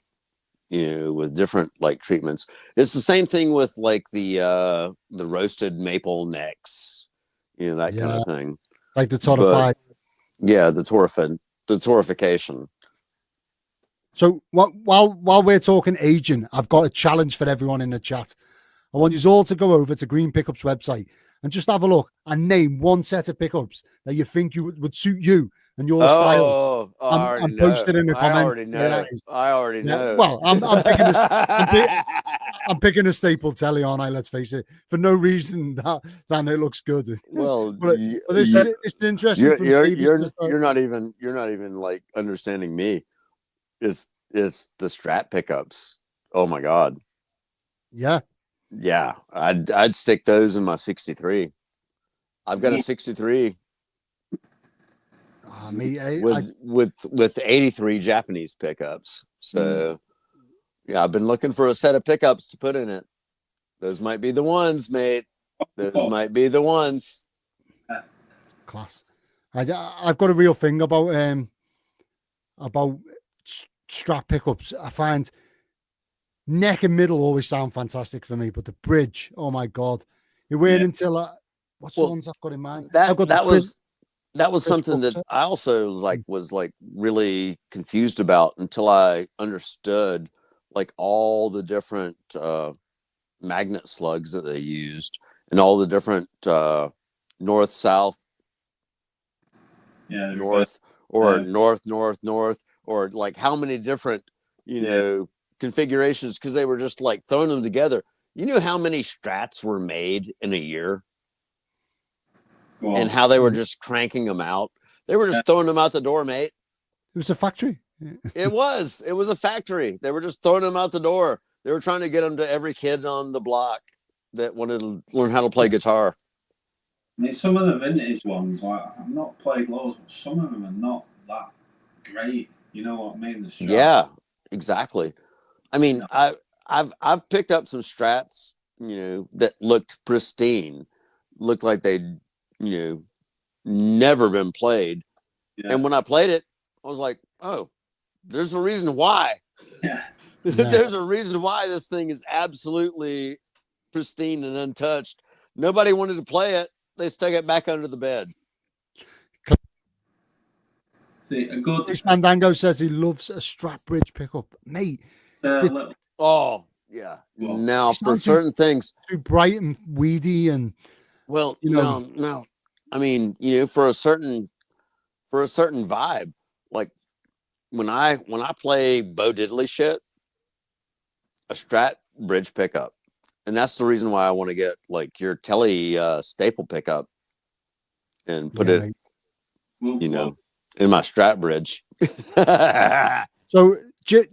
with different like treatments. It's the same thing with like the roasted maple necks, that kind of thing. Like the torrefied. Yeah, the torrefication. So while we're talking aging, I've got a challenge for everyone in the chat. I want you all to go over to Green Pickups website and just have a look and name one set of pickups that you think would suit you and your style. And post it in a comment. I already know. Well, I'm picking a staple telly, aren't I? Let's face it, for no reason than it looks good. Well, but this is interesting. You're not even like understanding me. It's the Strat pickups. Oh my god. Yeah, I'd stick those in my 63. I've got a 63 with 83 Japanese pickups. So yeah, I've been looking for a set of pickups to put in it. Those might be the ones, mate. Those might be the ones. Class. I've got a real thing about Strat pickups. I find neck and middle always sound fantastic for me, but the bridge, oh my god! It waited until what's the ones I've got in mind? That was something that I also was really confused about until I understood like all the different magnet slugs that they used and all the different north, south, Yeah, north, or north, or like how many different, configurations, because they were just like throwing them together. You know how many strats were made in a year, and how they were just cranking them out. They were just throwing them out the door, mate. It was a factory. It was a factory. They were just throwing them out the door. They were trying to get them to every kid on the block that wanted to learn how to play guitar. I mean, some of the vintage ones, like I've not played loads, but some of them are not that great. You know what I mean? The Strat. Yeah, exactly. I mean, I've picked up some Strats, that looked pristine, looked like they'd, never been played. Yeah. And when I played it, I was like, oh, there's a reason why. Yeah. There's a reason why this thing is absolutely pristine and untouched. Nobody wanted to play it. They stuck it back under the bed. See, a good. Fandango says he loves a Strat bridge pickup, mate. Oh yeah. Well, now for certain things, too bright and weedy, and no. I mean, for a certain vibe, like when I play Bo Diddley shit, a Strat bridge pickup. And that's the reason why I want to get like your Telly staple pickup and put it, in my Strat bridge. So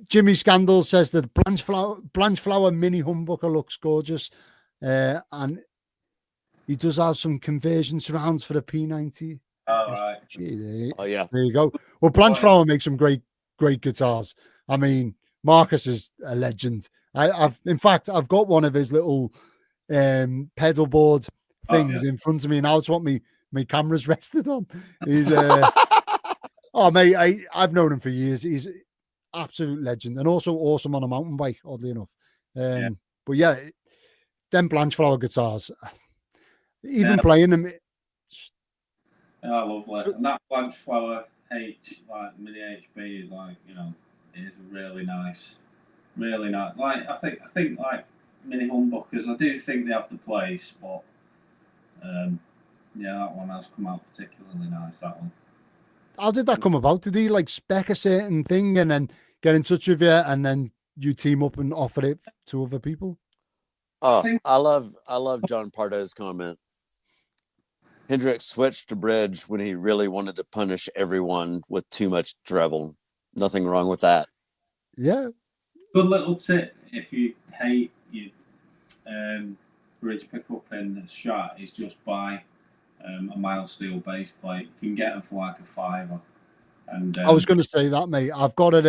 Jimmy Scandal says that Blanche Flower mini humbucker looks gorgeous, and he does have some conversion surrounds for the P90. All right. Oh yeah. There you go. Well, Blanche Flower makes some great guitars. I mean, Marcus is a legend. In fact, I've got one of his little pedal board things in front of me now. It's what my camera's rested on. He's oh mate, I've known him for years. He's absolute legend, and also awesome on a mountain bike, oddly enough. But yeah, them Blanche Flower guitars, even playing them. Oh, lovely. And that Blanche Flower mini HB is it is really nice. Really nice. Like I think like mini humbuckers, I do think they have the place, but that one has come out particularly nice. That one. How did that come about? Did he like spec a certain thing and then get in touch with you, and then you team up and offer it to other people? Oh, I love John Pardo's comment. Hendrix switched to bridge when he really wanted to punish everyone with too much treble. Nothing wrong with that. Yeah. Good little tip if you hate your bridge pickup in Strat is just buy a mild steel base plate. You can get them for like $5. And I was going to say that, mate. I've got it.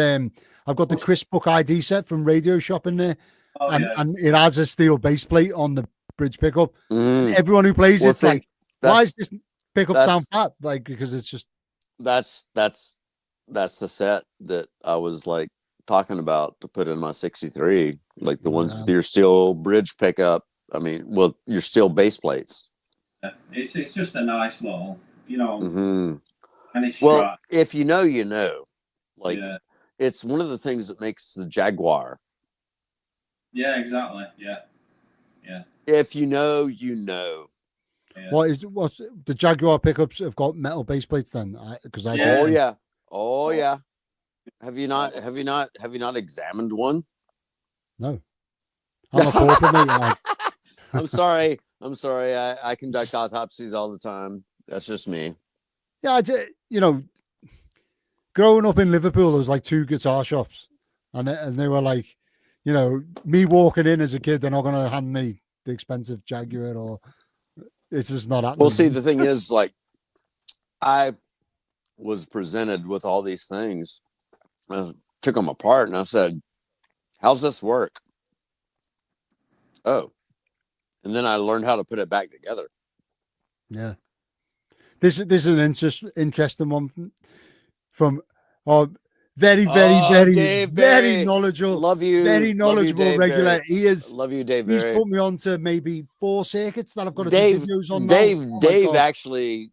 I've got the Chris Book ID set from Radio Shop in there, and it has a steel base plate on the bridge pickup. Everyone who plays it's like, why is this pickup sound fat? Like, because it's just that's the set that I was like talking about to put in my 63, like the ones with your steel bridge pickup. I mean, well, your steel base plates. It's just a nice little, and it's well, if you know, like it's one of the things that makes the Jaguar. Yeah, exactly. Yeah. If you know, you know. Yeah. What's the Jaguar pickups have got metal base plates then? Because Oh yeah. Have you not examined one? No. I'm a pauper, mate. I'm sorry. I conduct autopsies all the time. That's just me. Yeah, growing up in Liverpool, there was like 2 guitar shops, and they were like, me walking in as a kid, they're not going to hand me the expensive Jaguar, or it's just not happening. Well, see, the thing is, like, I was presented with all these things. I took them apart and I said, how's this work? Oh. And then I learned how to put it back together. Yeah. This is an interesting one from very knowledgeable. Love you. Very knowledgeable love you, regular. Barry. He is. Love you, Dave. He's put me on to maybe 4 circuits that I've got to do videos on. Dave actually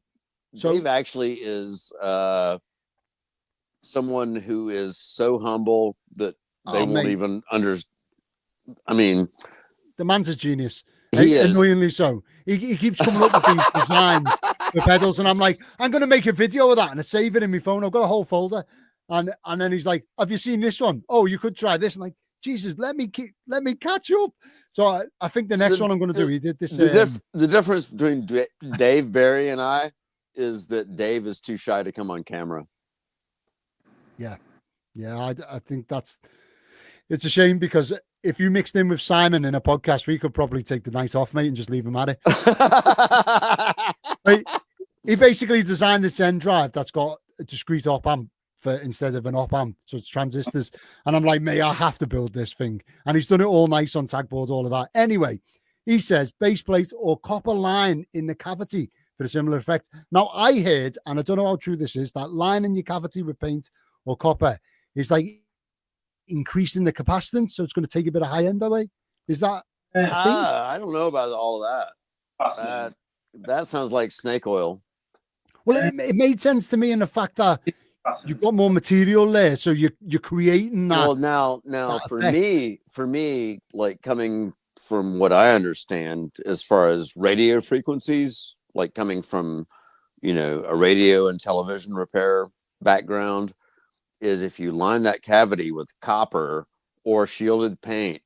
is someone who is so humble that they won't even understand. I mean, the man's a genius. He is. Annoyingly so. he keeps coming up with these designs for pedals, and I'm like, I'm gonna make a video of that and I save it in my phone. I've got a whole folder, and then he's like, have you seen this one? Oh, you could try this. And like, Jesus, let me catch up. So I think the next one I'm gonna do. He did this. The difference between Dave Barry and I is that Dave is too shy to come on camera. Yeah, I think it's a shame, because if you mixed in with Simon in a podcast, we could probably take the night off, mate, and just leave him at it. He basically designed this Zen drive that's got a discrete op amp instead of an op amp, so it's transistors. And I'm like, mate, I have to build this thing. And he's done it all nice on tag boards, all of that. Anyway, he says base plate or copper line in the cavity for a similar effect. Now, I heard, and I don't know how true this is, that line in your cavity with paint or copper is like increasing the capacitance, so it's going to take a bit of high end away. Is that I don't know about all of that. That sounds like snake oil. Well, it made sense to me in the fact that you've got more material there, so you're creating that. Well, now for me, like coming from what I understand as far as radio frequencies, like coming from, a radio and television repair background, is if you line that cavity with copper or shielded paint,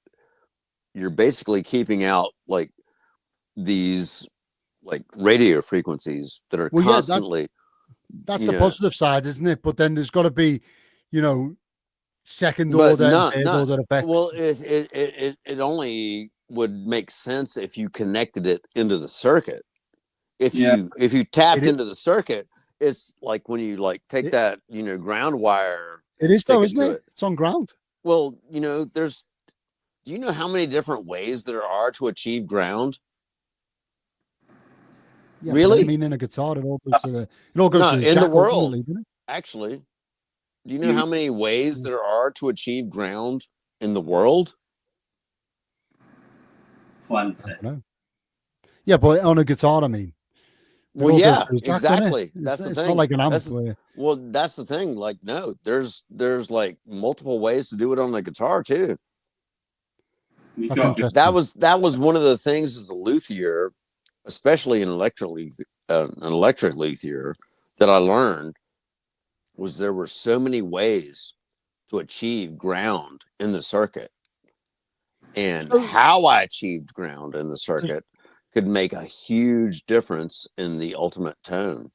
you're basically keeping out like these like radio frequencies that are constantly. That's the positive side, isn't it? But then there's got to be, second order, third order effects. Well, it only would make sense if you connected it into the circuit. If you tapped into the circuit, it's like when you take that, ground wire. It is though, isn't it? It's on ground. Well, do you know how many different ways there are to achieve ground? Yeah, really? I mean, in a guitar, it all goes to the in the world. Ultimately, doesn't it? Actually, do you know how many ways there are to achieve ground in the world? Plenty. Yeah, but on a guitar, I mean. Well, yeah, exactly. That's the thing. It's not like an amp. Well, that's the thing. Like, no, there's like multiple ways to do it on the guitar too. That's interesting. That was one of the things as a luthier, especially an electric luthier, that I learned was there were so many ways to achieve ground in the circuit, and how I achieved ground in the circuit could make a huge difference in the ultimate tone.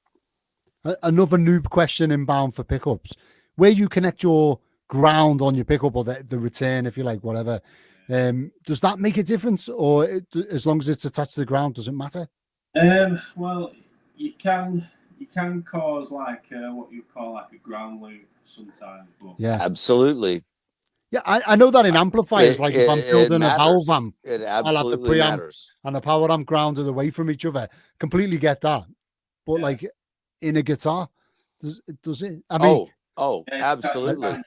Another noob question inbound for pickups: where you connect your ground on your pickup, or the return, if you like, whatever. Does that make a difference, or as long as it's attached to the ground, does it matter? Well, you can cause like what you call like a ground loop sometimes. But yeah, absolutely. Yeah, I know that in amplifiers, if I'm building a valve amp, it I'll have the preamp matters. And the power amp grounded away from each other. Completely get that. But like in a guitar, does it? I mean, absolutely.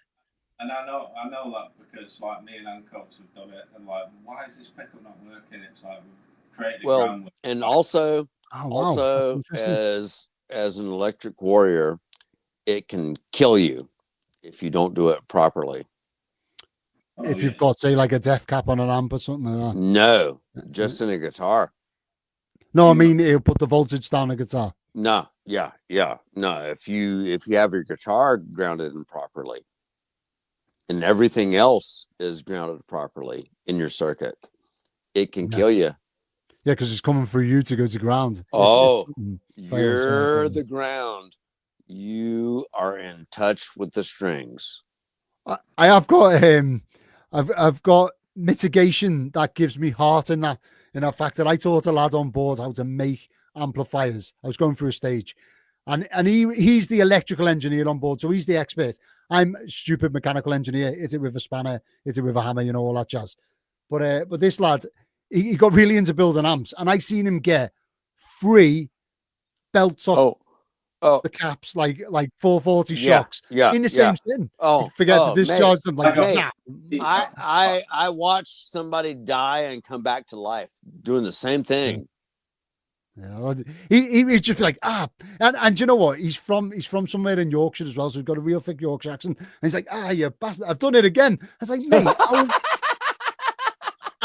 And I know that because like me and Hancock's have done it, and like, why is this pickup not working? It's like we've created ground loop. And also as an electric warrior, it can kill you if you don't do it properly. If you've got, say, like a def cap on an amp or something like that. No, just in a guitar. No, I mean, it'll put the voltage down a guitar. No, yeah. No, if you have your guitar grounded in properly and everything else is grounded properly in your circuit, it can kill you. Yeah, because it's coming for you to go to ground. Oh, you're the ground. You are in touch with the strings. I have got I've got mitigation that gives me heart in that fact that I taught a lad on board how to make amplifiers. I was going through a stage, and he's the electrical engineer on board, so he's the expert. I'm a stupid mechanical engineer. Hit it with a spanner, hit it with a hammer, all that jazz. But this lad, he got really into building amps, and I seen him get 3 belts off the caps, like 440 shocks in the same spin. Forget to discharge them. Like, I watched somebody die and come back to life doing the same thing. Yeah, he'd just be like, and you know what? He's from somewhere in Yorkshire as well, so he's got a real thick Yorkshire accent. And he's like, you bastard! I've done it again. I was like, mate,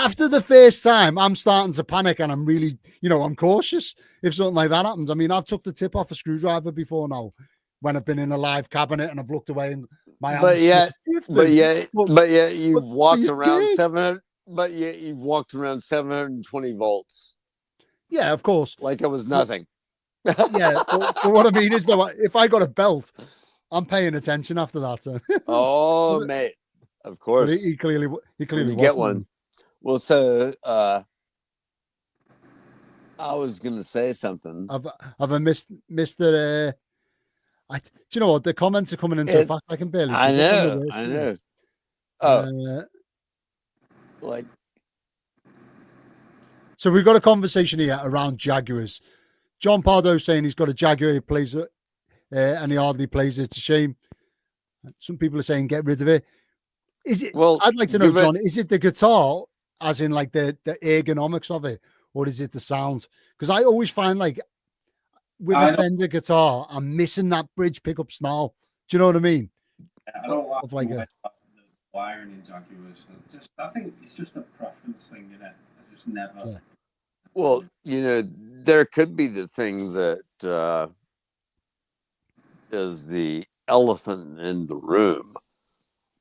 after the first time, I'm starting to panic, and I'm really, I'm cautious if something like that happens. I mean, I've took the tip off a screwdriver before now when I've been in a live cabinet and I've looked away and my hands. But yet, you've walked you're around scared. 700. But yet, you've walked around 720 volts. Yeah, of course. Like it was nothing. Yeah, but what I mean is, though, if I got a belt, I'm paying attention after that. So. Oh, mate, of course. But he clearly you get one. Well, so I was gonna say something. I've missed the. Do you know what? The comments are coming in so fast. I can barely. I know. Like. So we've got a conversation here around Jaguars. John Pardo saying he's got a Jaguar, he plays it, and he hardly plays it. It's a shame. Some people are saying get rid of it. Is it? Well, I'd like to know, John. Is it the guitar, as in like the ergonomics of it, or is it the sound? Because I always find like with a Fender guitar, I'm missing that bridge pickup snarl. Do you know what I mean? Yeah, I don't like the wiring in Jaguars. I think it's just a preference thing, isn't it? I just never. Yeah. Well, there could be the thing that is the elephant in the room.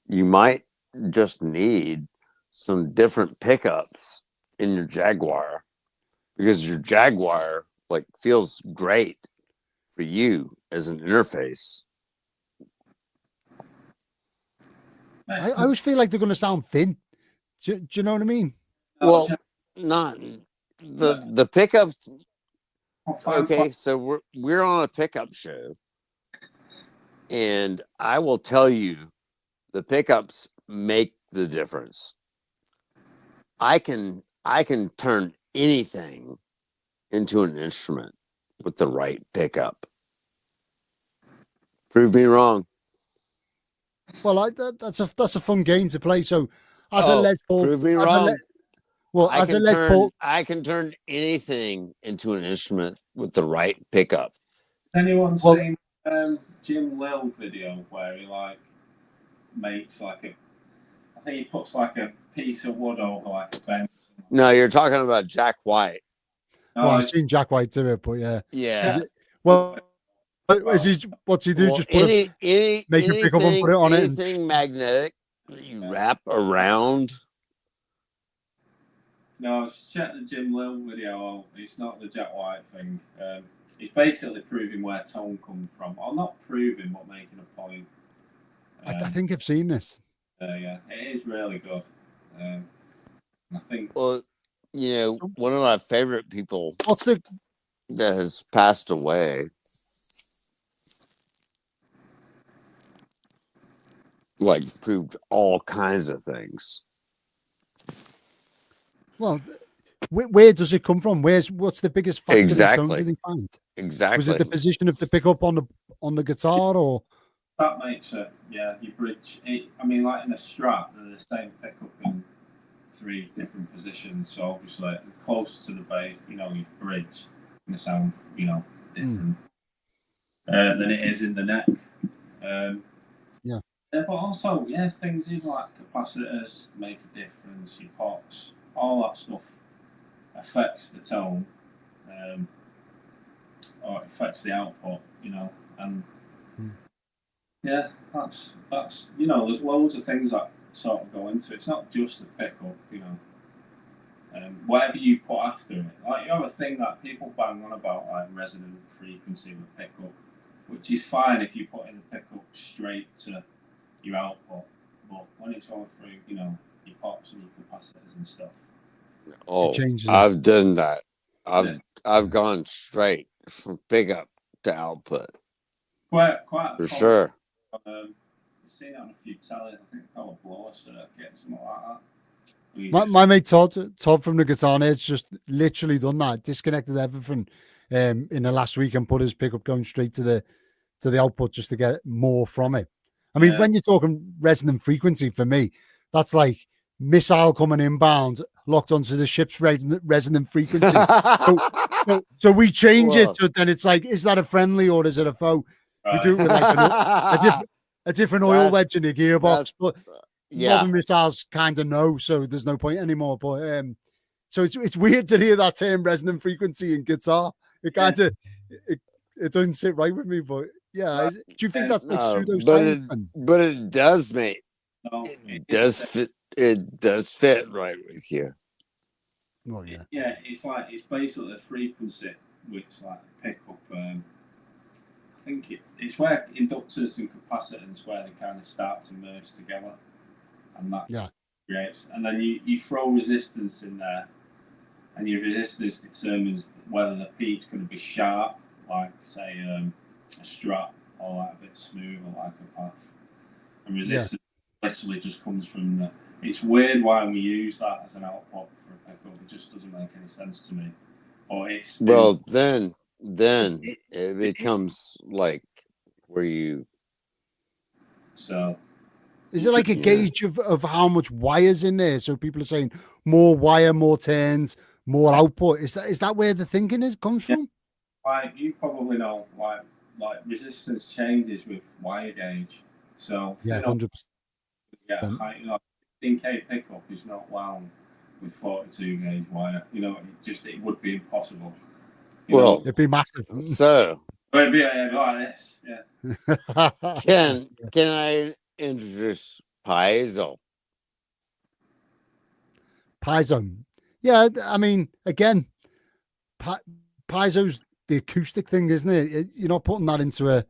You might just need some different pickups in your Jaguar, because your Jaguar feels great for you as an interface. I always feel like they're going to sound thin. Do you know what I mean? Well, not the pickups. Okay, so we're on a pickup show, and I will tell you, the pickups make the difference. I can turn anything into an instrument with the right pickup. Prove me wrong. Well, that's a fun game to play. So, as a Les Paul, prove me wrong. As a Les Paul, I can turn anything into an instrument with the right pickup. Has anyone seen Jim Lill video where he makes I think he puts a piece of wood over a bench? No, you're talking about Jack White. Well, I've seen Jack White do it, but yeah. What's he do? Well, just make a pickup and put it on anything magnetic that you wrap around. No, check the Jim Lill video out. It's not the Jack White thing. He's basically proving where tone comes from. Or not proving, but making a point. I think I've seen this. Yeah, it is really good. I think. Well, one of my favorite people that has passed away, proved all kinds of things. Well, where does it come from? What's the biggest factor in tone did he find? Exactly. Was it the position of the pickup on the guitar, or that makes it? Yeah, you bridge. In a Strat, they're the same pickup in 3 different positions. So obviously, close to the bass, you bridge and the sound, different than it is in the neck. Yeah. But also, things even like capacitors make a difference. Your pots, all that stuff affects the tone, or affects the output. And that's there's loads of things that sort of go into it. It's not just the pickup, whatever you put after it. You have a thing that people bang on about, resonant frequency with pickup, which is fine if you put in the pickup straight to your output, but when it's all through, your pots and your capacitors and stuff. Oh, I've done that. I've gone straight from pickup to output. Quite for sure. I've seen it on a few tellers. I think they call it blower circuit, something like that. My mate Todd from the Guitar Nerds just literally done that. Disconnected everything in the last week and put his pickup going straight to the output just to get more from it. I mean, when you're talking resonant frequency, for me, that's like missile coming inbound, locked onto the ship's resonant frequency. so we change it. So then it's like, is that a friendly or is it a foe? Right. We do it with like a different oil wedge in the gearbox. modern missiles kind of know, so there's no point anymore. But so it's weird to hear that term resonant frequency in guitar. It kind of it doesn't sit right with me. But yeah, do you think that's like pseudoscience? But it does, mate. No, It does fit. It does fit right with you. Well, yeah. Yeah, it's basically a frequency which like pick up. I think it's where inductance and capacitance where they kind of start to merge together, and that creates. And then you throw resistance in there, and your resistance determines whether the peak's going to be sharp, like say a strap, or like a bit smooth, or like a path. And resistance literally just comes from the. It's weird why we use that as an output for a pickup. It just doesn't make any sense to me. Or it's then it becomes like where you. So. Is it like a gauge of how much wire's in there? So people are saying more wire, more turns, more output. Is that where the thinking comes from? Like you probably know, like resistance changes with wire gauge. So 100%. Yeah, 15K pickup is not wound with 42 gauge wire. It would be impossible. It'd be massive. So it'd be like this. Yeah. Can I introduce piezo? Piezo. Yeah, I mean, again, piezo's the acoustic thing, isn't it? You're not putting that into an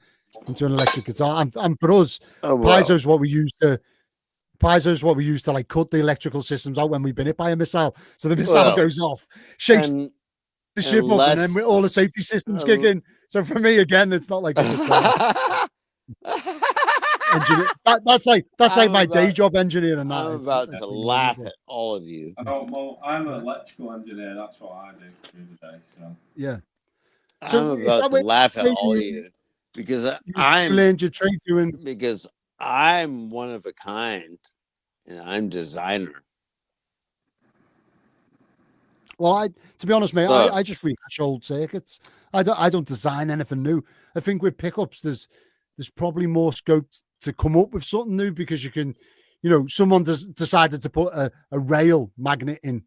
electric guitar. And for us, piezo's what we use to. Piezo is what we use to like cut the electrical systems out when we've been hit by a missile. So the missile goes off, shakes the ship up, and then all the safety systems kick in. So for me, again, it's not like a guitar. That's like my day job, engineering. And I'm about to laugh at all of you. Well, I'm an electrical engineer. That's what I do through the day. So yeah, I'm about to laugh at all of you because I'm learned your trade doing because I'm one of a kind, and I'm designer. Well, to be honest, mate, I just rehash old circuits. I don't design anything new. I think with pickups, there's probably more scope to come up with something new because you can, someone decided to put a rail magnet in.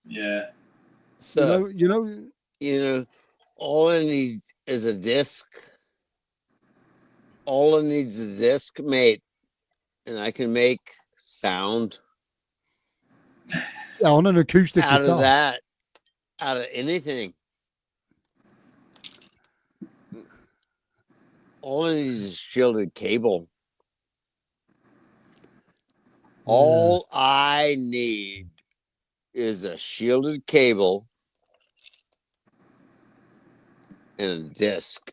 Yeah. So all I need is a disc. All I need is a disc, mate, and I can make sound on an acoustic out guitar. of that, out of anything. All I need is shielded cable. All I need is a shielded cable and a disc.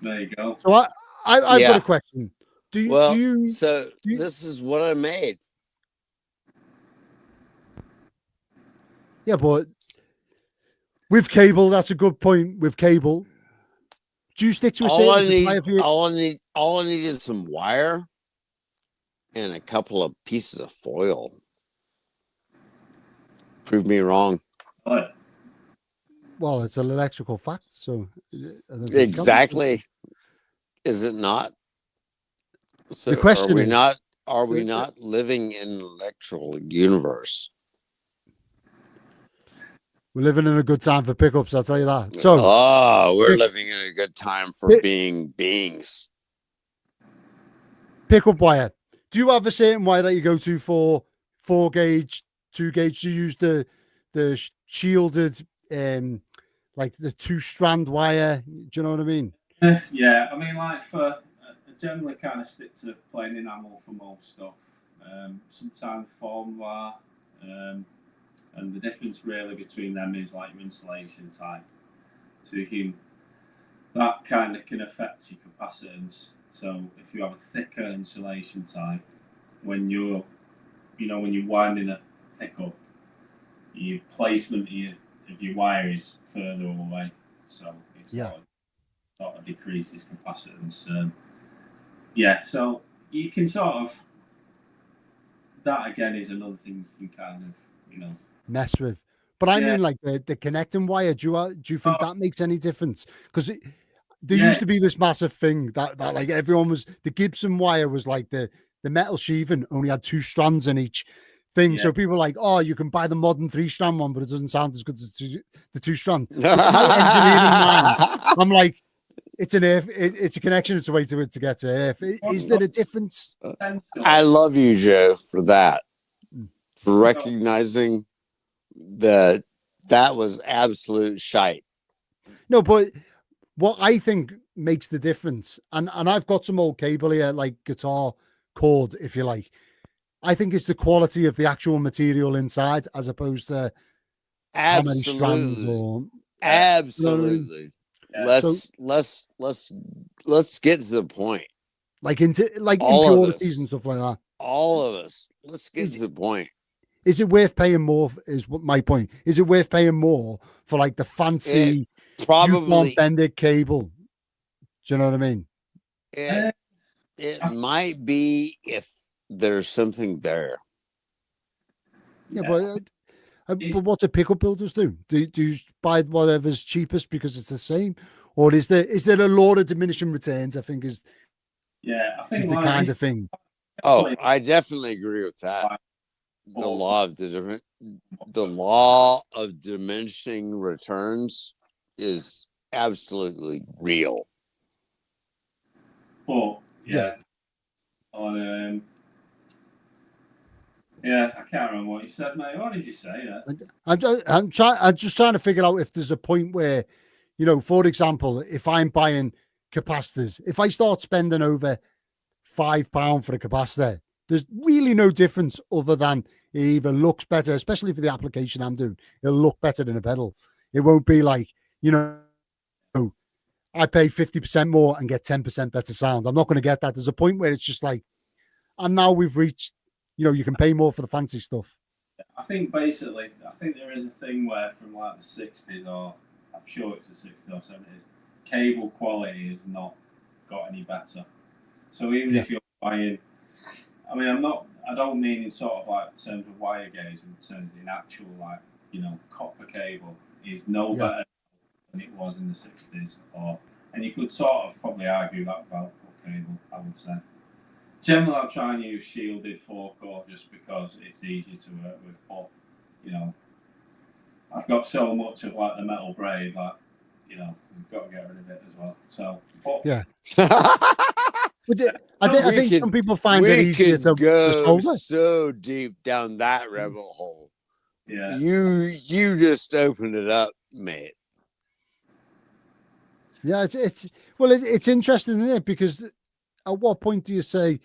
There you go. So I've got a question. This is what I made. Yeah, but with cable, that's a good point. With cable, do you stick to a certain supply for you? All I need is some wire and a couple of pieces of foil. Prove me wrong. What? Well, it's an electrical fact, so exactly. Is it not? So the question are we not living in an electrical universe? We're living in a good time for pickups, I'll tell you that. So we're living in a good time for being beings. Pickup wire. Do you have a certain wire that you go to for 4 gauge, 2 gauge? Do you use the shielded like the 2-strand wire? Do you know what I mean? Yeah, I mean, like I generally kind of stick to plain enamel for most stuff. Sometimes foam wire, and the difference really between them is like your insulation type. So that kind of can affect your capacitance. So if you have a thicker insulation type, when you're winding a pickup, your placement of your wire is further away, so it's sort of decreases capacitance. So you can sort of, that again is another thing you can kind of mess with. But I mean, like the connecting wire. Do you think that makes any difference? Because there used to be this massive thing that like everyone was, the Gibson wire was like the the metal sheathing only had 2 strands in each thing. So people were like, oh, you can buy the modern 3-strand one, but it doesn't sound as good as the 2-strand. But to my engineering mind, I'm like, it's an earth, it's a connection. It's a way to get to earth. Is there a difference? I love you, Joe, for that, for recognizing that was absolute shite. No, but what I think makes the difference, and I've got some old cable here, like guitar cord, if you like. I think it's the quality of the actual material inside, as opposed to how many strands or absolutely. Yeah. Let's get to the point. Like All impurities and stuff like that. All of us. Let's get to the point. Is it worth paying more? Is what my point. Is it worth paying more for like the fancy probably bended cable? Do you know what I mean? It might be if there's something there. Yeah, but what do pickup builders do? Do you buy whatever's cheapest because it's the same, or is there a law of diminishing returns? I think is I think the kind of thing. Oh, I definitely agree with that. The law of diminishing returns is absolutely real. But I can't remember what you said, mate. What did you say? I'm just trying to figure out if there's a point where, for example, if I'm buying capacitors, if I start spending over £5 for a capacitor, there's really no difference other than it either looks better, especially for the application I'm doing. It'll look better than a pedal. It won't be like, I pay 50% more and get 10% better sound. I'm not going to get that. There's a point where it's just like, and now we've reached, you can pay more for the fancy stuff. I think there is a thing where from like the 60s, or I'm sure it's the 60s or 70s, cable quality has not got any better. So even if you're buying, I don't mean in sort of like terms of wire gauge, in terms of actual like, copper cable is no better than it was in the 60s, and you could sort of probably argue that about cable, I would say. Generally, I'll try and use shielded 4-core just because it's easy to work with, but, I've got so much of like the metal braid, like, we've got to get rid of it as well. So, I think some people find it easier to go so deep down that rabbit hole. Yeah. You just opened it up, mate. Yeah, it's interesting, isn't it? Because at what point do you say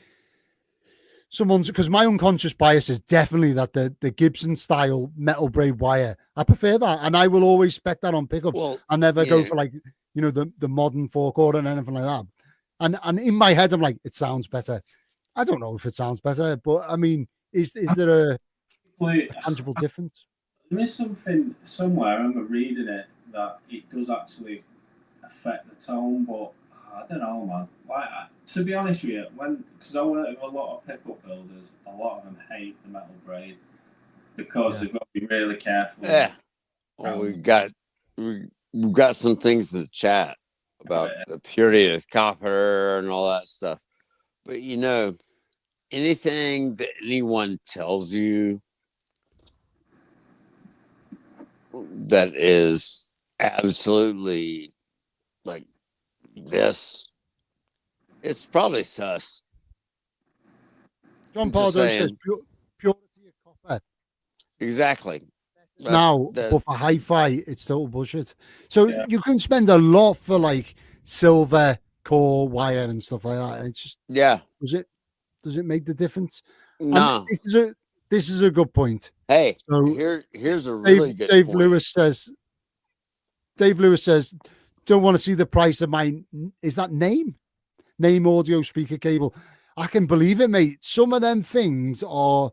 because my unconscious bias is definitely that the Gibson style metal braid wire, I prefer that, and I will always spec that on pickups. Well, I never go for like the modern 4-core and anything like that. And in my head, I'm like, it sounds better. I don't know if it sounds better, but I mean, is there a tangible difference? There is something somewhere, I remember reading it, that it does actually affect the tone, but I don't know, man. Like, to be honest with you, because I work with a lot of pickup builders, a lot of them hate the metal braid because they've got to be really careful. Yeah. Well, we've got some things in the chat about the purity of copper and all that stuff. But anything that anyone tells you that is absolutely like this, it's probably sus. John Pardo says purity of copper. Exactly. But for hi-fi, it's total bullshit. So you can spend a lot for like silver core wire and stuff like that. It's just does it make the difference? No. And this is a good point. Hey, so here's a really good Dave point. Dave Lewis says, don't want to see the price of my name audio speaker cable. I can believe it, mate. Some of them things are,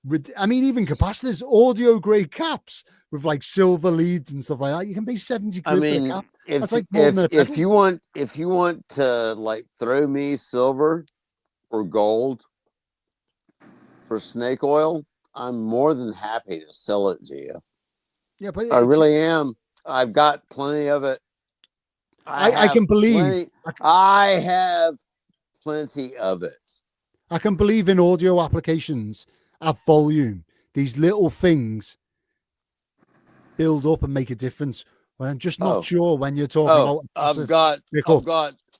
even capacitors, audio grade caps with like silver leads and stuff like that. You can pay 70 quid for a cap. If you want to like throw me silver or gold for snake oil, I'm more than happy to sell it to you. Yeah, but I really am. I've got plenty of it. I can believe. I have plenty of it. I can believe in audio applications at volume. These little things build up and make a difference. But I'm just not sure when you're talking about.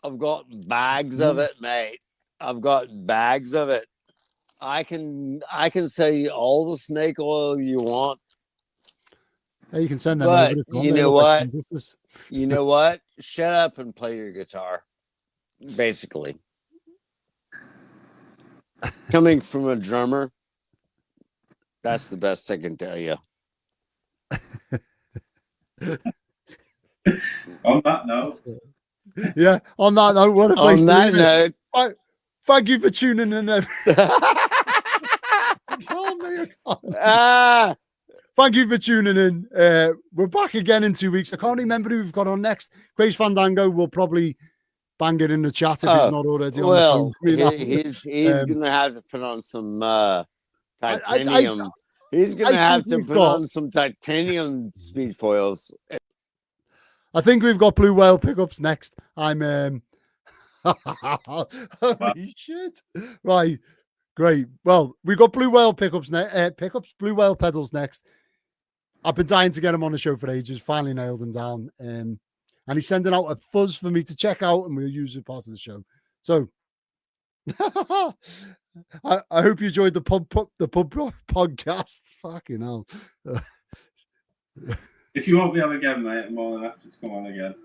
I've got bags of it, mate. I've got bags of it. I can say all the snake oil you want. Hey, you can send them but over. You know what? You know what? Shut up and play your guitar. Basically. Coming from a drummer, that's the best I can tell you. On that note. Yeah, on that note, what a place on that note. Thank you for tuning in. Thank you for tuning in. We're back again in 2 weeks. I can't remember who we've got on next. Grace Fandango will probably bang it in the chat if he's not already on the phone to me. He's going to have to put on some titanium. He's going to have to put on some titanium speed foils. I think we've got blue whale pickups next. I'm holy shit. Right. Great. Well, we've got blue whale pickups blue whale pedals next. I've been dying to get him on the show for ages. Finally nailed him down. And he's sending out a fuzz for me to check out, and we'll use it part of the show. So I hope you enjoyed the pub podcast. Fucking hell. If you want me on again, mate, I'm more than happy to come on again.